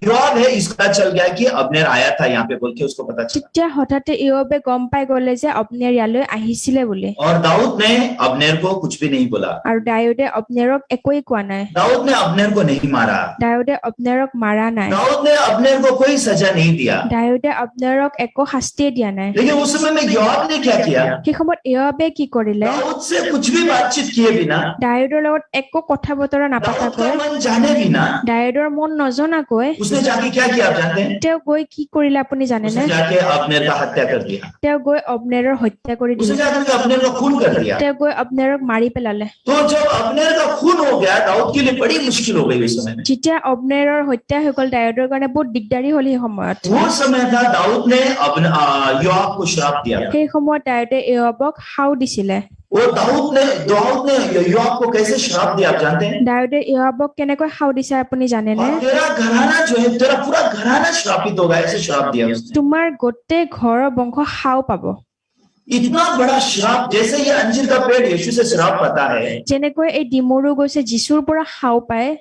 योआब है इसका पता चल गया कि अब्नेर आया था यहाँ पे बोल के उसको पता चला। তেতিয়া হঠাতে ইয়োবে গম পাই গলে যে আবনেৰ ইয়ালৈ আহিছিলে বুলি। और दाऊद ने अब्नेर को कुछ भी नहीं बोला। আৰু দাউদে আবনেৰক একোই কোৱা নাই। दाऊद ने अब्नेर को नहीं मारा। দাউদে আবনেৰক মাৰা নাই। दाऊद ने अब्नेर को कोई सजा नहीं दिया। দাউদে আবনেৰক একো শাস্তিয়ে দিয়া নাই। लेकिन उस समय में योआब ने क्या किया? সেই সময়ত ইয়োবে কি কৰিলে, दाऊद से कुछ भी बातचीत किए बिना, দাউদৰ লগত একো কথা বতৰা दाऊद নাপাতাকৈ, का मन जाने बिना দাউদৰ মন নজনাকৈ उसने जाके क्या किया आप जानते हैं? তেওঁ গৈ কি কৰিলে আপুনি জানেনে? उसने जाके अब्नेर का हत्या कर दिया। তেওঁ গৈ আবনেৰৰ হত্যা কৰি उसने দিলে। जाकर के अब्नेर का खून कर दिया। তেওঁ গৈ আবনেৰক মাৰি পেলালে। तो जब अब्नेर का खून हो गया दाऊद के लिए बड़ी मुश्किल हो गई उस समय में। যেতিয়া আবনেৰৰ হত্যা হৈ গল, দাউদৰ কাৰণে বহুত দিগদাৰী হল। সেই সময়ত वो समय था दाऊद ने योआब को श्राप दिया। সেই সময়ত দাউদে ইয়োবক হাও দিছিলে। वो दाऊद ने योआब को कैसे श्राप दिया आप जानते हैं? দাউদে ইয়োবক কেনেকৈ হাও দিছে আপুনি জানেনে? और तेरा घराना जो है तेरा पूरा घराना श्रापित होगा ऐसे श्राप दिया उसने। তোমাৰ গোটেই ঘৰৰ বংশ হাও পাব। इतना बड़ा श्राप, जैसे ये अंजीर का पेड़ यीशु से श्राप पाता है যেনেকৈ এই ডিমৰু গছে যিচুৰ পৰা হাও পায়,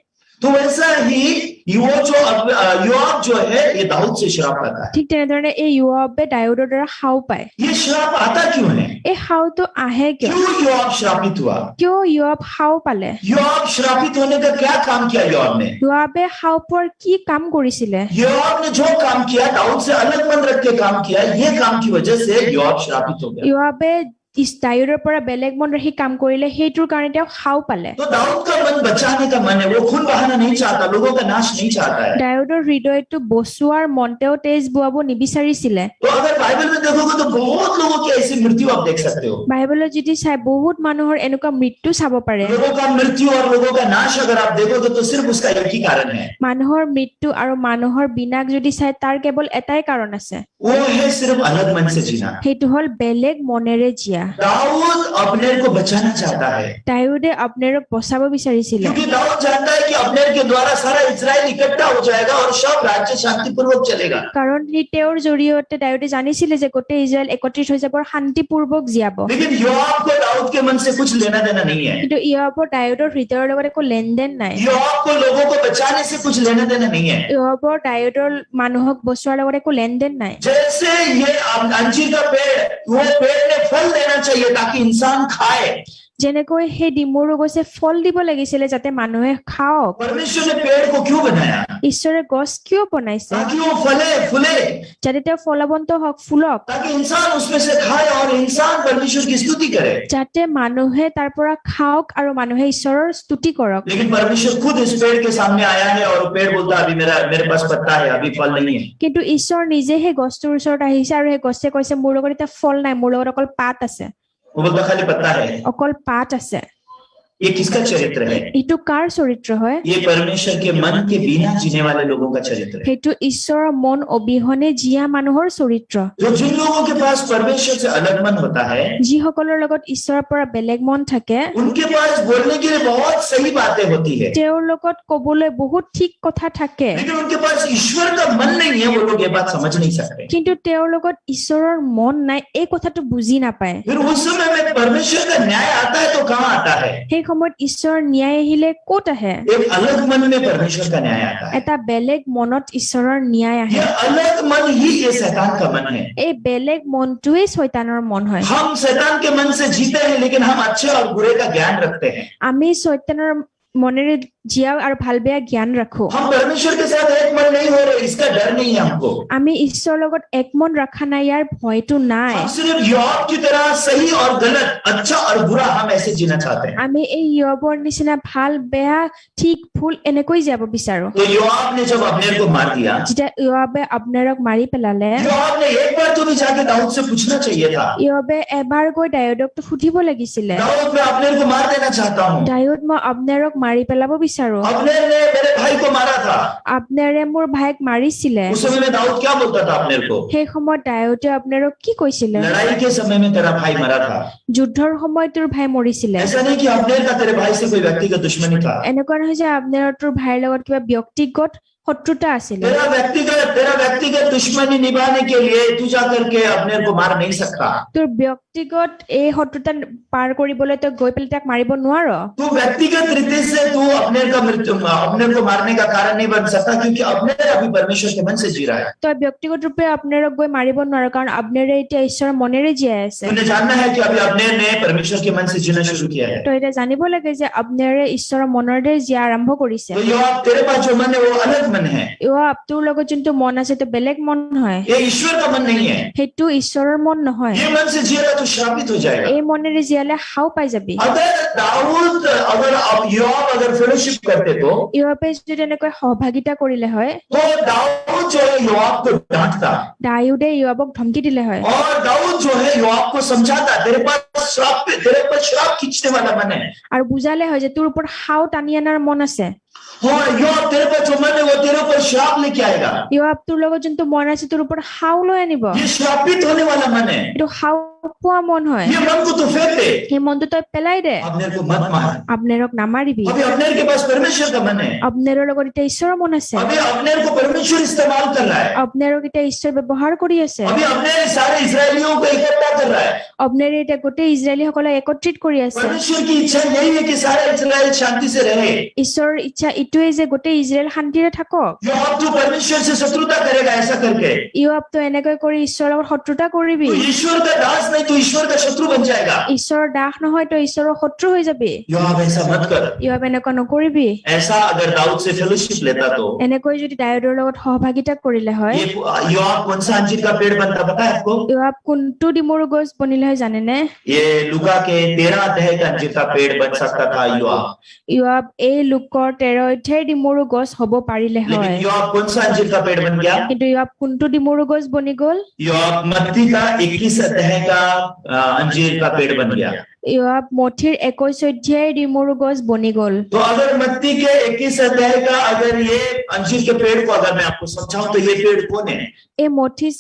तो वैसा ही योआब जो है ये दाऊद से श्राप पाता है। ঠিক তেনেধৰণে এই ইয়োবে দাউদৰ দ্বাৰা হাও পায়। ये श्राप आता क्यों है? এই হাওটো আহে কিয়? क्यों योआब श्रापित हुआ? কিয় ইয়োব হাও পালে? योआब श्रापित होने का क्या काम किया योआब ने? ইয়োবে হাও পোৱাৰ কি কাম কৰিছিলে? योआब ने जो काम किया दाऊद से अलग मन रख के काम किया, ये काम की वजह से योआब श्रापित हो गया। ইয়োবে দাউদৰ পৰা বেলেগ মন ৰাখি কাম কৰিলে, সেইটোৰ কাৰণে তেওঁ হাও পালে। तो दाऊद का मन बचाने का मन है, वो खून बहाना नहीं चाहता, लोगों का नाश नहीं चाहता है। দাউদৰ হৃদয়টো বচোৱাৰ মন, তেওঁ তেজ বোৱাব নিবিচাৰিছিলে। तो अगर बाइबल में देखोगे तो बहुत लोगों की ऐसी मृत्यु आप देख सकते हो। বাইবেলত যদি চাই বহুত মানুহৰ এনেকুৱা মৃত্যু চাব পাৰে। लोगों का मृत्यु और लोगों का नाश अगर आप देखोगे तो सिर्फ उसका एक ही कारण है, মানুহৰ মৃত্যু আৰু মানুহৰ বিনাশ যদি চাই তাৰ কেৱল এটাই কাৰণ আছে, वो है सिर्फ अलग मन से जीना। সেইটো হল বেলেগ মনেৰে জীয়া। दाऊद अब्नेर को बचाना चाहता है দাউদে আবনেৰক বচাব বিচাৰিছিলে, क्योंकि दाऊद जानता है कि अब्नेर के द्वारा सारा इजराइल इकट्ठा हो जाएगा और सब राज्य शांतिपूर्वक चलेगा। কাৰণ তেওঁৰ জৰিয়তে দাউদে জানিছিলে যে গোটেই ইজৰাইল একত্ৰিত হৈ যাব, শান্তিপূৰ্বক জীয়াব। लेकिन योआब को दाऊद के मन से कुछ लेना देना नहीं है। কিন্তু ইয়োবৰ দাউদৰ হৃদয়ৰ লগত একো লেনদেন নাই। योआब को लोगों को बचाने से कुछ लेना देना नहीं है। ইয়োবৰ দাউদৰ মানুহক বচোৱাৰ লগত একো লেনদেন নাই। जैसे ये अंजीर का पेड़, वो पेड़ ने फल देना चाहिए ताकि इंसान खाए। যেনেকৈ সেই ডিমৰু গছে ফল দিব লাগিছিলে যাতে মানুহে খাওক। परमेश्वर ने पेड़ को क्यों बनाया? ঈশ্বৰে গছ কিয় বনাইছে? ताकि वो फले फूले, যাতে তেওঁ ফলৱন্ত হওক, ফুলক, ताकि इंसान उसमें से खाए और इंसान परमेश्वर की स्तुति करे। যাতে মানুহে তাৰ পৰা খাওক আৰু মানুহে ঈশ্বৰৰ স্তুতি কৰক। लेकिन परमेश्वर खुद इस पेड़ के सामने आया है और पेड़ बोलता अभी मेरे पास पत्ता है, अभी फल नहीं है। কিন্তু ঈশ্বৰ নিজে সেই গছটোৰ ওচৰত আহিছে আৰু সেই গছে কৈছে মোৰ লগত এতিয়া ফল নাই, মোৰ লগত অকল পাত আছে, वो बोलता खाली पत्ता है। অকল পাত আছে। ये किसका चरित्र है? এইটো কাৰ চৰিত্ৰ হয়? ये परमेश्वर के मन के बिना जीने वाले लोगों का चरित्र है। সেইটো ঈশ্বৰৰ মন অবিহনে জীয়া মানুহৰ চৰিত্ৰ। जो जिन लोगों के पास परमेश्वर से अलग मन होता है, যিসকলৰ লগত ঈশ্বৰৰ পৰা বেলেগ মন থাকে, उनके पास बोलने के लिए बहुत सही बातें होती है, তেওঁৰ লগত কবলৈ বহুত ঠিক কথা থাকে, लेकिन उनके पास ईश्वर का मन नहीं है, वो लोग ये बात समझ नहीं सकते। কিন্তু তেওঁৰ লগত ঈশ্বৰৰ মন নাই, এই কথাটো বুজি নাপায়। फिर उस समय में परमेश्वर का न्याय आता है तो कहाँ आता है? সেই সময়ত ঈশ্বৰৰ ন্যায় আহিলে ক'ত আহে एक अलग मन में परमेश्वर का न्याय आता है। এটা বেলেগ মনত ঈশ্বৰৰ ন্যায় আহে ये अलग मन ही ये शैतान का मन है। এই বেলেগ মনটোৱেই শয়তানৰ মন হয় हम शैतान के मन से जीते हैं, लेकिन हम अच्छे और बुरे का ज्ञान रखते हैं। আমি শয়তানৰ মনেৰে জীয়াও আৰু ভাল বেয়া জ্ঞান ৰাখো हम परमेश्वर के साथ एक मन नहीं हो रहे, इसका डर नहीं है हमको। আমি ঈশ্বৰৰ লগত একমন ৰখা নাই ইয়াৰ ভয়টো নাই हम सिर्फ योग की तरह सही और गलत, अच्छा और बुरा हम ऐसे जीना चाहते हैं। আমি এই য়বৰ নিচিনা ভাল বেয়া ঠিক ভুল এনেকৈ যাব বিচাৰো तो योआब ने जब अब्नेर को मार दिया, যেতিয়া য়বে আবনেৰক মাৰি পেলালে योआब ने एक बार तो भी जाके दाऊद से पूछना चाहिए था, য়বে এবাৰ গৈ দাউদক সুধিব লাগিছিলে दाऊद मैं अब्नेर को मार देना चाहता हूँ। দাউদ মই আবনেৰক মাৰি পেলাব বিচাৰো अब्नेर ने मेरे भाई को मारा था। আবনেৰে মোৰ ভাইক মাৰিছিলে उस समय में दाऊद क्या बोलता था अब्नेर को? সেই সময়ত দাউদে আবনেৰক কি কৈছিলে लड़ाई के समय में तेरा भाई मरा था। যুদ্ধৰ সময়ত তোৰ ভাই মৰিছিলে ऐसा नहीं कि अब्नेर का तेरे भाई से कोई व्यक्तिगत दुश्मनी था। এনেকুৱা নহয় যে আবনেৰৰ তোৰ ভাইৰ লগত কিবা ব্যক্তিগত শত্ৰুতা আছিলে तेरा व्यक्तिगत दुश्मनी निभाने के लिए तू जा करके अब्नेर को मार नहीं सकता। তোৰ ব্যক্তিগত এই শত্ৰুতা পাৰ কৰিবলৈ তই গৈ পেলাই তাক মাৰিব নোৱাৰ तू व्यक्तिगत रीति से तू अब्नेर को मारने का कारण नहीं बन सकता, क्योंकि अब्नेर अभी परमेश्वर के मन से जी रहा है। তই ব্যক্তিগত ৰূপে আবনেৰক গৈ মাৰিব নোৱাৰ কাৰণ আবনেৰে এতিয়া ঈশ্বৰৰ মনেৰে জীয়াই আছে तूने जानना है कि अभी अब्नेर ने परमेश्वर के मन से जीना शुरू किया है। তই এতিয়া জানিব লাগে যে আবনেৰে ঈশ্বৰৰ মনেৰে জীয়া আৰম্ভ কৰিছে तो यो आप तेरे पास जो मन है वो अलग मन है, য়ব তোৰ লগত যোনটো মন আছে তো বেলেগ মন হয় ये ईश्वर का मन नहीं है। সেইটো ঈশ্বৰৰ মন নহয় ये मन से जिएगा तो श्रापित हो जाएगा। এই মনেৰে জীয়ালে হাও পাই যাবি अगर फेलोशिप करते तो য়বে যদি এনেকৈ সহভাগিতা কৰিলে হয় दाऊद जो है योआब को डांटता, দাউদে য়বক ধমকি দিলে হয় और दाऊद जो है योआब को समझाता, तेरे पर श्राप खींचने वाला मन है। আৰু বুজালে হয় যে তোৰ ওপৰত হাও টানি আনাৰ মন আছে और योआब तेरे पर जो मन है वो तेरे ऊपर श्राप लेके आएगा। য়ব তোৰ লগত যোনটো মন আছে তোৰ ওপৰত হাও লৈ আনিব ये श्रापित होने वाला मन है। এইটো হাও পোৱা মন হয় ये मन को तू फेंक दे, সেই মনটো তই পেলাই দে अब्नेर को मत मार। আবনেৰক নামাৰিবি अभी अब्नेर के पास परमेश्वर का मन है। আবনেৰৰ লগত এতিয়া ঈশ্বৰৰ মন আছে अभी अब्नेर को परमेश्वर इस्तेमाल कर रहा है। আবনেৰক এতিয়া ঈশ্বৰ ব্যৱহাৰ কৰি আছে अभी अब्नेर सारे इस्राएलियों को इकट्ठा कर रहा है। আবনেৰে এতিয়া গোটেই ইজৰাইলীসকলক একত্ৰিত কৰি আছে परमेश्वर की इच्छा यही है कि सारा इस्राएल शांति से रहे। ঈশ্বৰৰ ইচ্ছা ইটোৱে যে গোটেই ইজৰাইল শান্তিৰে থাকক योआब तू परमेश्वर से शत्रुता करेगा ऐसा करके, য়ব তই এনেকৈ কৰি ঈশ্বৰৰ লগত শত্ৰুতা কৰিবি तू ईश्वर का दास नहीं, तू ईश्वर का शत्रु बन जाएगा। ঈশ্বৰৰ দাস নহয় তই ঈশ্বৰৰ শত্ৰু হৈ যাবি योआब ऐसा मत कर। য়ব এনেকুৱা নকৰিবি ऐसा अगर दाऊद से फेलोशिप लेता तो এনেকৈ যদি দাউদৰ লগত সহভাগিতা কৰিলে হয় ये योआब कौन सा अंजीर का पेड़ बनता पता है आपको? য়ব কোনটো ডিমৰু গছ বনিলে হয় জানেনে ये लुका के 13 अध्याय का अंजीर का पेड़ बन सकता था योआब। য়ব এই লোকৰ 13 অধ্যায়ৰ ডিমৰু গছ হ'ব পাৰিলে लेकिन হয় योआब कौन सा अंजीर का पेड़ बन गया? কিন্তু য়ব কোনটো ডিমৰু গছ বনি গ'ল योआब मत्ती का 21 अध्याय का अंजीर का पेड़ बन गया। য়ব মথিৰ 21 অধ্যায়ৰ ডিমৰু গছ বনি গ'ল तो अगर मत्ती के 21 अध्याय का अगर ये अंजीर के पेड़ को अगर मैं आपको समझाऊं तो ये पेड़ कौन है? এই মথিৰ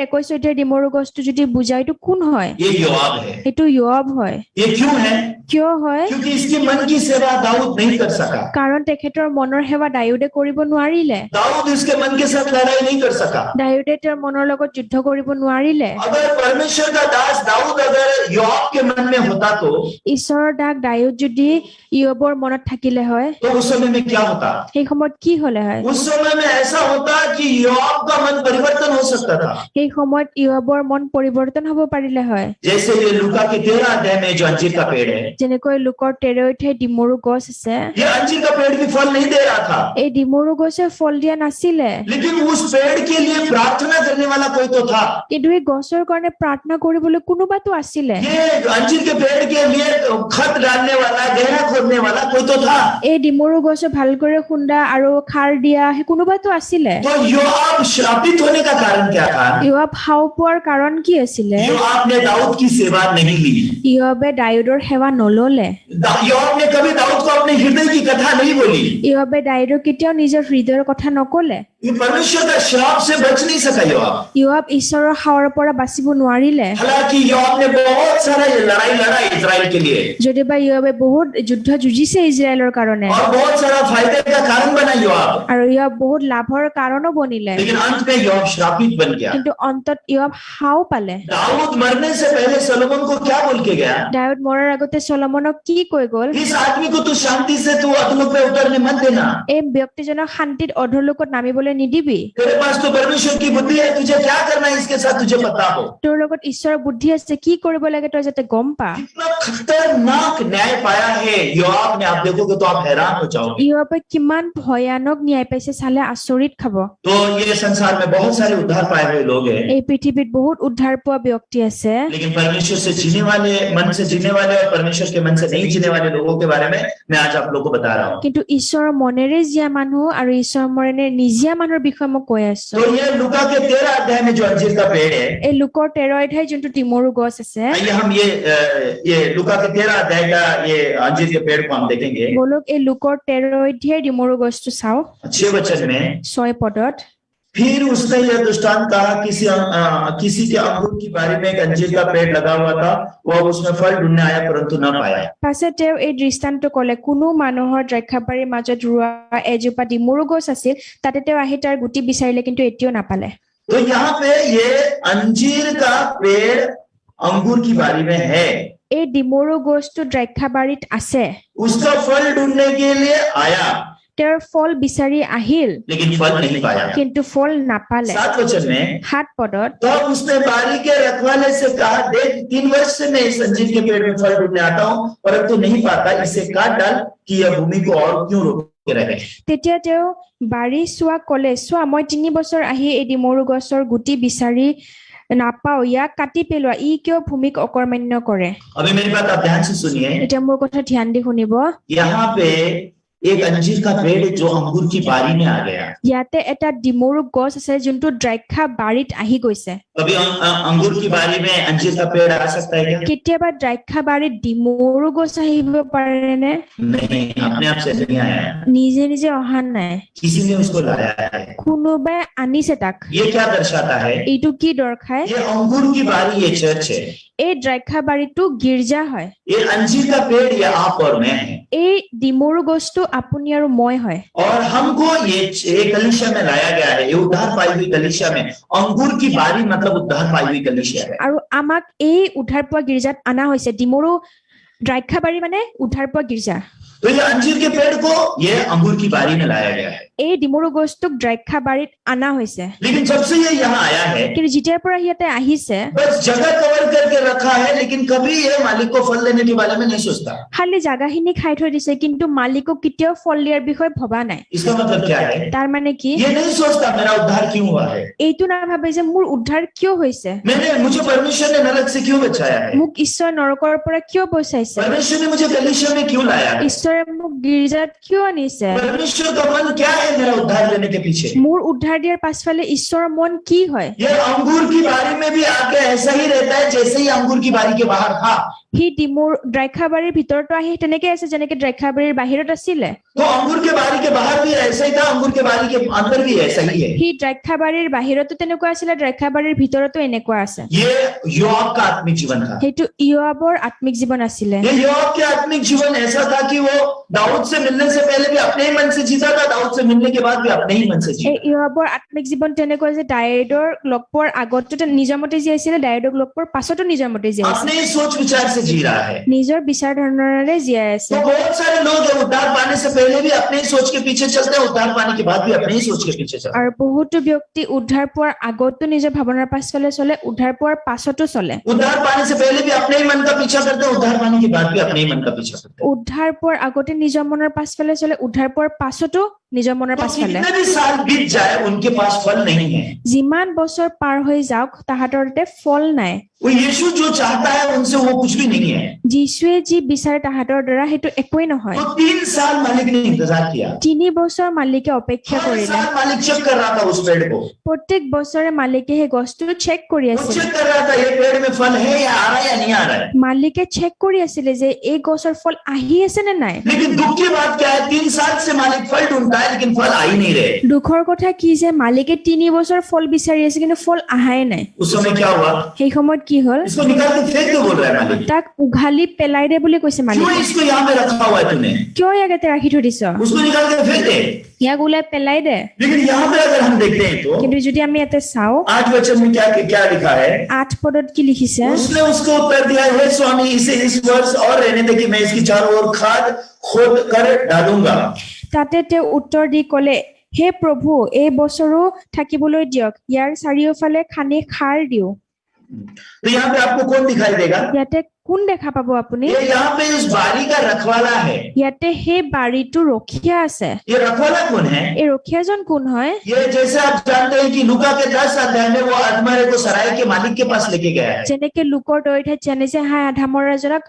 21 অধ্যায়ৰ ডিমৰু গছটো যদি বুজাই তো কোন হয় ये योआब है। এইটো য়ব হয় ये क्यों है? কিয় হয় क्योंकि इसके मन की सेवा दाऊद नहीं कर सका। কাৰণ তেখেতৰ মনৰ সেৱা দাউদে কৰিব নোৱাৰিলে दाऊद इसके मन के साथ लड़ाई नहीं कर सका। দাউদে তেওঁৰ মনৰ লগত যুদ্ধ কৰিব নোৱাৰিলে अगर परमेश्वर का दास दाऊद अगर योआब के मन में होता तो ঈশ্বৰৰ দাস দাউদ যদি য়বৰ মনত থাকিলে হয় उस समय में क्या होता? সেই সময়ত কি হলে হয় उस समय में ऐसा होता कि योआब का मन परिवर्तन हो सकता था। সেই সময়ত য়বৰ মন পৰিৱৰ্তन হ'ব পাৰিলে হয় जैसे ये लुका के 13 अध्याय में जो अंजीर का पेड़ है, যেনেকৈ লোকৰ 13 অধ্যায় ডিমৰু গছ আছে ये अंजीर का पेड़ भी फल नहीं दे रहा था, এই ডিমৰু গছে ফল দিয়া নাছিলে लेकिन उस पेड़ के लिए प्रार्थना करने वाला कोई तो था। কিন্তু এই গছৰ কাৰণে প্ৰাৰ্থনা কৰিবলৈ কোনোবাতো আছিলে ये अंजीर के पेड़ के लिए खत डालने वाला, गहरा खोदने वाला कोई तो था। এই ডিমৰু গছ ভালকৈ খুন্দা আৰু খাৰ দিয়া সেই কোনোবাতো আছিলে तो योआब श्रापित होने का कारण क्या था? য়ব হাও পোৱাৰ কাৰণ কি আছিলে योआब ने दाऊद की सेवा नहीं ली। য়বে দাউদৰ সেৱা নললে योआब ने कभी दाऊद को अपने हृदय की कथा नहीं बोली। য়বে দাউদক কেতিয়াও নিজৰ হৃদয়ৰ কথা নকলে ये परमेश्वर का श्राप से बच नहीं सका योआब। য়ব ঈশ্বৰৰ হাওৰ পৰা বাচিব নোৱাৰিলে हालांकि योआब ने बहुत सारा ये लड़ाई लड़ाई, इजराइल के लिए যদিবা ইয়বে বহুত যুদ্ধ যুঁজিছে ইজৰাইলৰ কাৰণে और बहुत सारा फायदे का कारण बना योआब, আৰু ইয়ব বহুত লাভৰ কাৰণো বনিলে लेकिन अंत में योआब श्रापित बन गया। কিন্তু অন্তত ইয়ব হাও পালে दाऊद मरने से पहले सोलोमन को क्या बोल के गया? দাউদ মৰাৰ আগতে চলমনক কি কৈ গ'ল इस आदमी को तू शांति से तू अधोलोक पे उतरने मत देना। এই ব্যক্তিজনক শান্তিত অধৰলোকত নামিবলৈ নিদিবি तेरे पास तो परमेश्वर की बुद्धि है, तुझे क्या करना है इसके साथ तुझे पता हो। তোৰ লগত ঈশ্বৰৰ বুদ্ধি আছে কি কৰিব লাগে তই যাতে গম পা इतना खतरनाक न्याय पाया है योआब ने, आप देखोगे तो आप हैरान हो जाओगे। ইয়বে কিমান ভয়ানক ন্যায় পাইছে চালে আচৰিত খাব तो ये संसार में बहुत सारे उद्धार पाए हुए लोग हैं, এই পৃথিৱীত বহুত উদ্ধাৰ পোৱা ব্যক্তি আছে लेकिन परमेश्वर से जीने वाले, मन से जीने वाले और परमेश्वर के मन से नहीं जीने वाले लोगों के बारे में मैं आज आप लोगों को बता रहा हूँ। কিন্তু ঈশ্বৰৰ মনেৰে জীয়া মানুহ আৰু ঈশ্বৰৰ মনেৰে নিজিয়া মানুহৰ বিষয়ে মই কৈ আছো तो ये लूका के 13 अध्याय में जो अंजीर का पेड़ है, এই লোকৰ 13 অধ্যায় যোনটো তিমৰু গছ আছে आइए हम ये लूका के 13 अध्याय का ये अंजीर के पेड़ को हम देखेंगे। বলক এই লোকৰ 13 অধ্যায় তিমৰু গছটো চাও 6 वचन में 6 পদত फिर उसने यह दृष्टांत कहा, किसी के अंगूर की बारी में एक अंजीर का पेड़ लगा हुआ था, वह उसमें फल ढूंढने आया परंतु न पाया। পাছে তেওঁ এই দৃষ্টান্ত কলে কোনো মানুহৰ দ্ৰাক্ষাবাৰীৰ মাজত ৰোৱা এজোপা ডিমৰু গছ আছিল তাতে তেওঁ আহি তাৰ গুটি বিচাৰিলে কিন্তু এতিয়াও নাপালে तो यहाँ पे ये अंजीर का पेड़ अंगूर की बारी में है, এই ডিমৰু গছটো দ্ৰাক্ষাবাৰীত আছে उसका फल ढूंढने के लिए आया তেওঁৰ ফল বিচাৰি আহিল लेकिन फल नहीं पाया। কিন্তু ফল নাপালে 7 वचन में 7 পদত तो उसने बारी के रखवाले से कहा, देख 3 वर्ष से मैं इस अंजीर के पेड़ में फल ढूंढने आता हूँ परंतु नहीं पाता, इसे काट डाल कि यह भूमि को और क्यों रोके रहे। তেতিয়া তেওঁ বাৰী চোৱা কলে চোৱা মই 3 বছৰ আহি এই ডিমৰু গছৰ গুটি বিচাৰি নাপাও ইয়াক কাটি পেলোৱা ই কিয় ভূমিক অকৰ্মান্য কৰে अभी मेरी बात आप ध्यान से सुनिए। এতিয়া মোৰ কথা ধ্যান দি শুনিব यहाँ पे एक अंजीर का पेड़ है जो अंगूर की बारी में आ गया। ইয়াতে এটা ডিমৰু গছ আছে যোনটো দ্ৰাক্ষা বাৰীত আহি গৈছে कभी अंगूर की बारी में अंजीर का पेड़ आ सकता है क्या? কেতিয়াবা দ্ৰাক্ষা বাৰীত ডিমৰু গছ আহিব পাৰেনে नहीं, अपने आप से नहीं आया है, নিজে নিজে অহা নাই किसी ने उसको लाया है। কোনোবাই আনিছে তাক ये क्या दर्शाता है? এইটো কি দৰ্শায় ये अंगूर की बारी ये चर्च है, এই দ্ৰাক্ষা বাৰীটো গীৰ্জা হয় ये अंजीर का पेड़ ये आप और मैं है, এই ডিমৰু গছটো আপুনি আৰু মই হয় और हमको ये कलीसिया में लाया गया है, ये उद्धार पाई हुई कलीसिया में। अंगूर की बारी मतलब उद्धार पाई हुई कलीसिया है। আৰু আমাক এই উদ্ধাৰ পোৱা গীৰ্জাত অনা হৈছে ডিমৰু দ্ৰাক্ষা বাৰী মানে উদ্ধাৰ পোৱা গীৰ্জা तो ये अंजीर के पेड़ को ये अंगूर की बारी में लाया गया है, এই ডিমৰু গছটোক দ্ৰাক্ষা বাৰীত অনা হৈছে लेकिन जब से ये यहाँ आया है কিন্তু যেতিয়াৰ পৰা ইয়াতে আহিছে बस जगह कवर करके रखा है, लेकिन कभी ये मालिक को फल देने के बारे में नहीं सोचता। খালি জাগাখিনি খাই থৈ দিছে কিন্তু মালিকক কেতিয়াও ফল দিয়াৰ বিষয়ে ভবা নাই इसका मतलब क्या है? তাৰ মানে কি ये नहीं सोचता मेरा उद्धार क्यों हुआ है, এইটো নাভাবে যে মোৰ উদ্ধাৰ কিয় হৈছে मुझे परमेश्वर ने नरक से क्यों बचाया है, মোক ঈশ্বৰ নৰকৰ পৰা কিয় বচাইছে परमेश्वर ने मुझे कलीसिया में क्यों लाया है, ঈশ্বৰে মোক গীৰ্জাত কিয় আনিছে परमेश्वर का मन क्या है मेरा उद्धार लेने के पीछे। মোৰ উদ্ধাৰ দিয়াৰ পাছফালে ঈশ্বৰৰ মন কি হয় ये अंगूर की बारी में भी आके ऐसा ही रहता है जैसे ही अंगूर की बारी के बाहर था। সি ডিমুৰ দ্ৰাক্ষাবাৰীৰ ভিতৰতো আহি তেনেকে আছে যেনেকে দ্ৰাক্ষাবাৰীৰ বাহিৰত আছিলে तो अंगूर के बारी के बाहर भी ऐसा ही था, अंगूर के बारी के अंदर भी ऐसा ही है। সি দ্ৰাক্ষাবাৰীৰ বাহিৰতো তেনেকুৱা আছিলে দ্ৰাক্ষাবাৰীৰ ভিতৰতো এনেকুৱা আছে ये योआब का आत्मिक जीवन था। সেইটো ইয়বৰ আত্মিক জীৱন আছিলে ये योआब के आत्मिक जीवन ऐसा था कि वो दाऊद से मिलने से पहले भी अपने ही मन से जीता था, दाऊद से मिलने के बाद भी अपने ही मन से এই जीता। ইয়বৰ আত্মিক জীৱন তেনেকুৱা যে দাউদৰ লগ পোৱাৰ আগতো নিজৰ মতে জীয়াইছিলে দাউদক লগ পোৱাৰ পাছতো নিজৰ মতে জীয়াইছিলে अपने ही सोच विचार से जी रहा है। নিজৰ বিচাৰ ধাৰণাৰে জীয়াই আছে तो बहुत सारे लोग हैं उद्धार पाने से पहले भी अपने ही सोच के पीछे चलते हैं, उद्धार पाने के बाद भी अपने ही सोच के पीछे चलते हैं। আৰু বহুতো ব্যক্তি উদ্ধাৰ পোৱাৰ আগতো নিজৰ ভাৱনাৰ পাছফালে চলে উদ্ধাৰ পোৱাৰ পাছতো চলে उद्धार पाने से पहले भी अपने ही मन का पीछा करते हैं, उद्धार पाने के बाद भी अपने ही मन का पीछा करते हैं। উদ্ধাৰ পোৱাৰ আগতে নিজৰ মনৰ পাছফালে চলে উদ্ধাৰ পোৱাৰ পাছতো নিজৰ মনৰ तो পাছফালে कितने भी साल बीत जाए उनके पास फल नहीं है। যিমান বছৰ পাৰ হৈ যাওক তাহাঁতৰ তাতে ফল নাই वो यीशु जो चाहता है उनसे वो कुछ भी नहीं है। যীশুৱে যি বিচাৰে তাহাঁতৰ দ্বাৰা সেইটো একোৱেই নহয় तो 3 साल मालिक ने इंतजार किया, 3 বছৰ মালিকে অপেক্ষা हर কৰিলে साल मालिक चेक कर रहा था उस पेड़ को, প্ৰত্যেক বছৰে মালিকে সেই গছটো চেক কৰি वो আছিল चेक कर रहा था ये पेड़ में फल है या आ रहा है या नहीं आ रहा है। মালিকে চেক কৰি আছিলে যে এই গছৰ ফল আহি আছে নে নাই लेकिन दुख की बात क्या है, 3 साल से मालिक फल ढूंढता ढूंढता है लेकिन फल आ ही नहीं रहे। দুখৰ কথা কি যে মালিকে 3 বছৰ ফল বিচাৰি আছে কিন্তু ফল আহাই নাই। उस समय क्या हुआ? সেই সময়ত কি হল? इसको निकाल के फेंक दे बोल रहा है मालिक। তাক উঘালি পেলাই দে বুলি কৈছে क्यों মালিকে। इसको यहाँ पे रखा हुआ है तूने? কিয় ইয়াক ইয়াতে ৰাখি থৈ দিছ? उसको निकाल के फेंक दे। ইয়াক ওলাই পেলাই দে। लेकिन यहाँ पे अगर हम देखते हैं तो কিন্তু যদি আমি ইয়াতে চাওঁ 8 वचन में क्या क्या लिखा है? 8 পদত কি লিখিছে? उसने उसको उत्तर दिया, हे स्वामी इसे इस वर्ष और रहने दे कि मैं इसकी चारों ओर खाद खोद कर डालूंगा। তাতে তেওঁ উত্তৰ দি ক'লে, হে প্ৰভু এই বছৰো থাকিবলৈ দিয়ক, ইয়াৰ চাৰিওফালে খানি খাৰ দিও। तो यहाँ पे आपको कौन दिखाई देगा? ইয়াতে কোন দেখা পাব আপুনি? ये यहाँ पे उस बारी का रखवाला है। ইয়াতে সেই বাৰীটো ৰখীয়া আছে। ये रखवाला कौन है? এই ৰখীয়াজন কোন হয়? ये जैसे आप जानते हैं कि लूका के 10 अध्याय में वो अधमरे को सराय के मालिक के पास लेके गया है। যেনেকে লোকৰ দৈঠাইত জানে যে হাই আধামৰ এজনক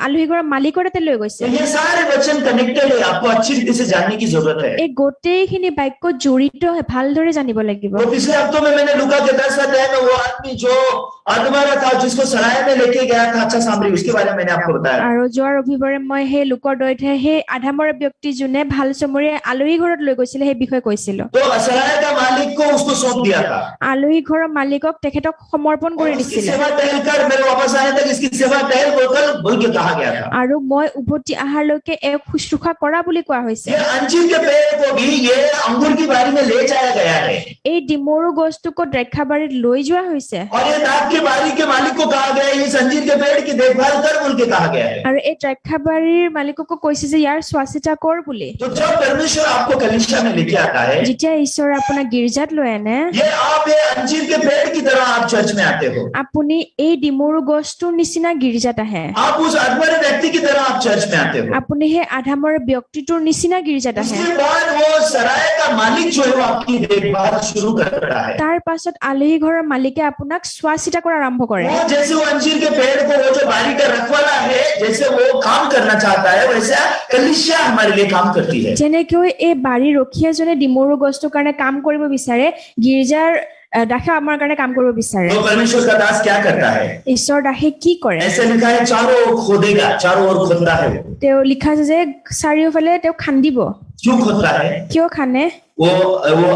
আলহী ঘৰৰ মালিকৰ তাতে লৈ গৈছে। ये सारे वचन कनेक्टेड है, आपको अच्छी रीति से जानने की जरूरत है। এই গোটেইখিনি বাক্য জড়িত হয়, ভালদৰে জানিব লাগিব। तो पिछले हफ्तों में मैंने लूका के 10 अध्याय में वो आदमी जो अधमरा था जिसको सराय में लेके गया था अच्छा सामरी, उसके बारे में मैंने आपको बताया। আৰু যোৱাৰ ৰবিবাৰে মই সেই লোকৰ দৈঠাই সেই আধামৰ ব্যক্তি যোনে ভাল চমৰীয়া আলহী ঘৰত লৈ গৈছিলে সেই বিষয়ে কৈছিলো। तो सराय का मालिक को उसको सौंप दिया था। আলহী ঘৰৰ মালিকক তেখেতক সমৰ্পণ কৰি इसकी দিছিলে। सेवा टहल कर मेरे वापस आने तक इसकी सेवा टहल बोल के कहा गया था। আৰু মই উভতি আহাৰলৈকে এক শুশ্ৰূষা কৰা বুলি কোৱা হৈছে। ये अंजीर के पेड़ को भी ये अंगूर की बारी में ले जाया गया है এই ডিমৰু গছটোকো দ্ৰাক্ষাবাৰীত লৈ যোৱা হৈছে। और ये दाख की बारी के मालिक को कहा गया है इस अंजीर के पेड़ की देखभाल कर बोल के कहा गया है। আৰু এই দ্ৰাক্ষাবাৰীৰ মালিককো কৈছে যে ইয়াৰ চোৱাচিতা কৰ বুলি। तो जब परमेश्वर आपको कलीसिया में लेके आता है, যেতিয়া ঈশ্বৰে আপোনাক গীৰ্জাত লৈ আনে, ये आप ये अंजीर के पेड़ की तरह आप चर्च में आते हो। আপুনি এই ডিমৰু গছটোৰ নিচিনা গীৰ্জাত আহে। आप उस अधमरे व्यक्ति की तरह आप चर्च में आते हो। আপুনি সেই আধামৰ ব্যক্তিটোৰ নিচিনা গীৰ্জাত আহে। उसके बाद वो सराय का मालिक जो है वो आपकी देखभाल शुरू करता है। তাৰ পাছত আলহী ঘৰৰ মালিকে আপোনাক চোৱাচিতা কৰা আৰম্ভ কৰে। वो जैसे वो अंजीर के पेड़ को वो जो बारी का रखवाला है जैसे वो काम करना चाहता है वैसा कलीसिया हमारे लिए काम करती है। যেনেকৈ এই বাৰী ৰখীয়াজনে ডিমৰু গছটোৰ কাৰণে কাম কৰিব বিচাৰে, গীৰ্জাৰ দাসে আমাৰ কাৰণে কাম কৰিব বিচাৰে। तो परमेश्वर का दास क्या करता है? ঈশ্বৰ দাসে কি কৰে? ऐसे लिखा है चारों ओर खोदेगा, चारों ओर खोदता है। তেওঁ লিখা আছে যে চাৰিওফালে তেওঁ খান্দিব। क्यों खोदता है? কিয় খানে? वो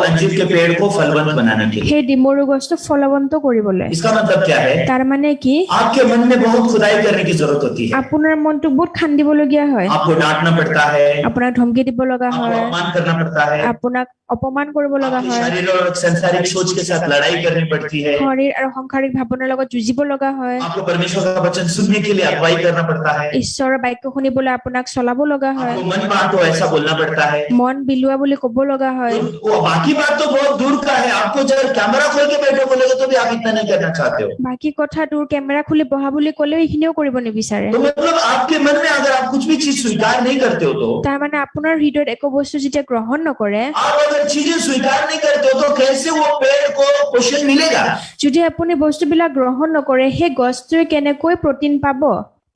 अंजीर के पेड़ को फलवंत बनाने के लिए। সেই ডিমৰু গছটো ফলৱন্ত কৰিবলৈ। इसका मतलब क्या है? তাৰ মানে কি? आपके मन में बहुत खुदाई करने की जरूरत होती है। আপোনাৰ মনটো বহুত খান্দিবলগীয়া হয়। आपको डांटना पड़ता है, আপোনাক ধমকি দিব লগা आपको হয়, अपमान करना पड़ता है, আপোনাক অপমান কৰিব লগা आपकी হয়, शारीरिक और सांसारिक सोच के साथ लड़ाई करनी पड़ती है, শৰীৰ আৰু সংসাৰিক ভাৱনাৰ লগত যুঁজিব লগা হয়, आपको परमेश्वर का वचन सुनने के लिए अगुवाई करना पड़ता है, ঈশ্বৰৰ বাক্য শুনিবলৈ আপোনাক চলাব লগা হয়, आपको मन बात हो ऐसा बोलना पड़ता है। মন বিলোৱা বুলি ক'ব লগা হয়। तो वो बाकी बात तो बहुत दूर का है, आपको जब कैमरा खोल के बैठे बोलेगे तो भी आप इतना नहीं करना चाहते हो। বাকী কথা তোৰ কেমেৰা খুলি বহা বুলি ক'লেও এইখিনিও কৰিব নিবিচাৰে। तो मतलब आपके मन में अगर आप कुछ भी चीज स्वीकार नहीं करते हो तो তাৰ মানে আপোনাৰ হৃদয়ত একো বস্তু যেতিয়া গ্ৰহণ নকৰে, आप अगर चीजें स्वीकार नहीं करते हो तो कैसे वो पेड़ को पोषण मिलेगा? যদি আপুনি বস্তুবিলাক গ্ৰহণ নকৰে, সেই গছটোৱে কেনেকৈ প্ৰটিন পাব?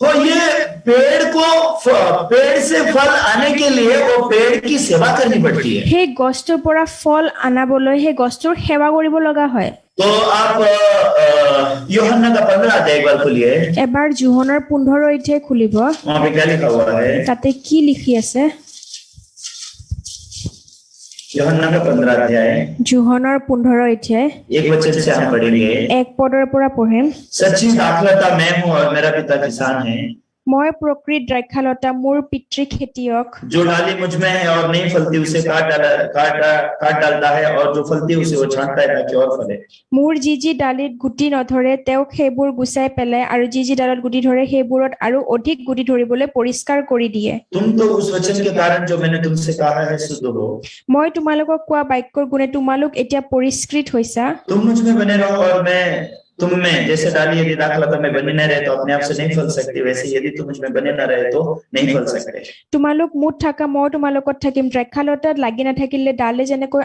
तो ये पेड़ से फल आने के लिए वो पेड़ की सेवा करनी पड़ती है। সেই গছটোৰ পৰা ফল আনাবলৈ সেই গছটোৰ সেৱা কৰিব লগা হয়। तो आप यूहन्ना का 15 अध्याय एक बार खोलिए, এবাৰ জোহনৰ 15 অধ্যায় খুলিব। वहां पे क्या लिखा हुआ है? তাতে কি লিখি আছে? यूहन्ना का 15 अध्याय জোহনৰ 15 অধ্যায় एक वचन से हम पढ़ेंगे। 1 পদৰ পৰা পঢ়িম। सच्ची दाखलता मैं हूँ और मेरा पिता किसान है, মই প্ৰকৃত দ্ৰাক্ষালতা, মোৰ পিতৃ খেতিয়ক। जो डाली मुझ में है और नहीं फलती उसे काट डालता है और जो फलती है उसे वो छांटता है ताकि और फले। মোৰ যি ডালিত গুটি নধৰে তেওঁক সেইবোৰ গুচাই পেলাই, আৰু যি ডালত গুটি ধৰে সেইবোৰত আৰু অধিক গুটি ধৰিবলৈ পৰিষ্কাৰ কৰি দিয়ে। तुम तो उस वचन के कारण जो मैंने तुमसे कहा है शुद्ध हो। মই তোমালোকক কোৱা বাক্যৰ গুণে তোমালোক এতিয়া পৰিষ্কৃত হৈছা। तुम मुझ में बने रहो और मैं तुम में, जैसे डाली यदि दाखलता में बने न रहे तो अपने आप से नहीं फल सकती, वैसे यदि तुम मुझ में बने न रहे तो नहीं फल सकते। তোমালোক মুঠ থাকা, মই তোমালোকত থাকিম। দ্ৰাক্ষালতাত লাগি নাথাকিলে ডালে যেনেকৈ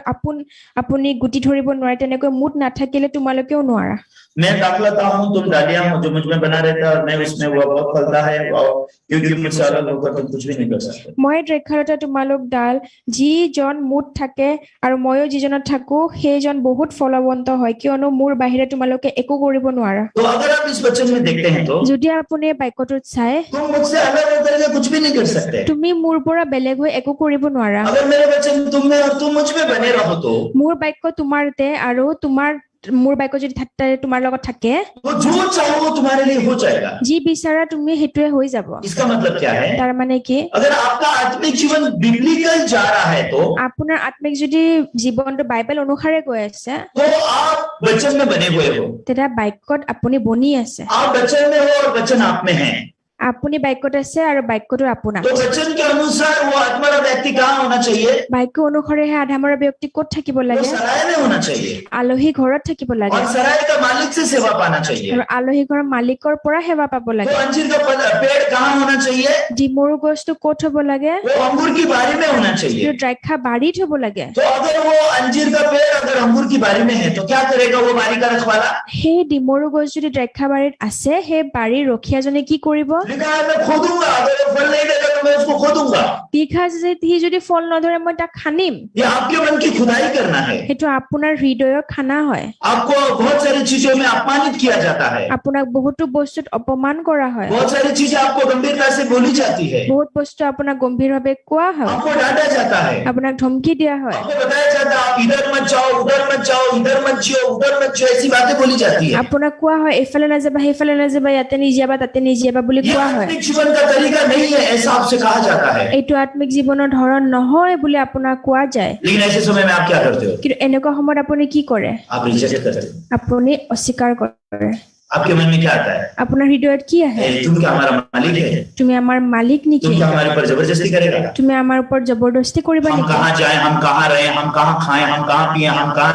আপুনি গুটি ধৰিব নোৱাৰে, তেনেকৈ মুঠ নাথাকিলে তোমালোকেও নোৱাৰা। मैं दाखलता हूँ, तुम डालियां हो, जो मुझ में बना रहता है और मैं उसमें, वो बहुत फलता है, और क्योंकि मुझसे अलग होकर तुम कुछ भी नहीं कर सकते। মই দ্ৰাক্ষালতা তোমালোক ডাল, যিজন মোত থাকে আৰু ময়ো যিজনত থাকো সেইজন বহুত ফলৱন্ত হয়, কিয়নো মোৰ বাহিৰে তোমালোকে একো কৰিব নোৱাৰা। तो अगर आप इस वचन में देखते हैं तो যদি আপুনি এই বাক্যটোত চাই, तुम मुझसे अलग होकर के कुछ भी नहीं कर सकते। তুমি মোৰ পৰা বেলেগ হৈ একো কৰিব নোৱাৰা। अगर मेरे वचन तुम में और तुम मुझ में बने रहो तो মোৰ বাক্য তোমাৰতে আৰু মোৰ বাক্য যদি তোমাৰ লগত থাকে, जो चाहो वो तुम्हारे लिए हो जाएगा। যি বিচাৰা তুমি সেইটোৱে হৈ যাব। इसका मतलब क्या है? তাৰ মানে কি, अगर आपका आत्मिक जीवन बिब्लिकल जा रहा है तो আপোনাৰ আত্মিক যদি জীৱনটো বাইবেল অনুসাৰে গৈ আছে, आप वचन में बने हुए हो, তেতিয়া বাক্যত আপুনি বনি আছে। आप वचन में हो और वचन आप में है। আপুনি বাক্যত আছে আৰু বাক্যটো আপোনাত। तो वचन के अनुसार वो आत्मा व्यक्ति कहाँ होना चाहिए? বাক্য অনুসাৰে সেই আধামৰা ব্যক্তি ক'ত থাকিব वो লাগে? सराय में होना चाहिए, আলহী ঘৰত থাকিব লাগে और सराय का मालिक से सेवा पाना चाहिए। আৰু আলহী ঘৰৰ মালিকৰ পৰা সেৱা পাব वो লাগে। अंजीर का पेड़ कहाँ होना चाहिए? ডিমৰু গছটো ক'ত হ'ব লাগে? वो अंगूर की बारी में होना चाहिए। সেইটো দ্ৰাক্ষা বাৰীত হ'ব লাগে। तो अगर वो अंजीर का पेड़ अगर अंगूर की बारी में है तो क्या करेगा वो बारी का रखवाला? সেই ডিমৰু গছ যদি দ্ৰাক্ষা বাৰীত আছে, সেই বাৰীৰ ৰখীয়াজনে কি কৰিব? लिखा है मैं खोदूंगा, अगर वो फल नहीं देगा तो मैं उसको खोदूंगा। লিখা আছে যে সি যদি ফল নধৰে মই তাক খানিম। ये आपके मन की खुदाई करना है। সেইটো আপোনাৰ হৃদয়ৰ খানা হয়। आपको बहुत सारी चीजों में अपमानित किया जाता है, আপোনাক বহুতো বস্তুত অপমান কৰা হয়, बहुत सारी चीजें आपको गंभीरता से बोली जाती है, বহুত বস্তু আপোনাক গম্ভীৰভাৱে কোৱা হয়, आपको डांटा जाता है, আপোনাক ধমকি দিয়া হয়, आपको बताया जाता है आप इधर मत जाओ, उधर मत जाओ, इधर मत जियो, उधर मत जियो, ऐसी बातें बोली जाती है। আপোনাক কোৱা হয় এইফালে নাযাবা সেইফালে নাযাবা, ইয়াতে নিজিয়াবা তাতে নিজিয়াবা বুলি ये কোৱা হয়। आत्मिक जीवन का तरीका नहीं है, ऐसा आपसे कहा जाता है। এইটো আত্মিক জীৱনৰ ধৰণ নহয় বুলি আপোনাক কোৱা যায়। लेकिन ऐसे समय में आप क्या करते हो? কিন্তু এনেকুৱা সময়ত আপুনি কি কৰে? आप रिजेक्ट करते हो। আপুনি অস্বীকাৰ কৰে। आपके मन में क्या आता है? আপোনাৰ হৃদয়ত কি আহে? तुम क्या हमारा मालिक है? তুমি আমাৰ মালিক तुम নেকি? क्या हमारे ऊपर जबरदस्ती करेगा? তুমি আমাৰ ওপৰত জবৰদস্তি কৰিবা हम নেকি? कहाँ जाए, हम कहाँ रहे, हम कहाँ खाएं, हम कहाँ पिए, हम कहाँ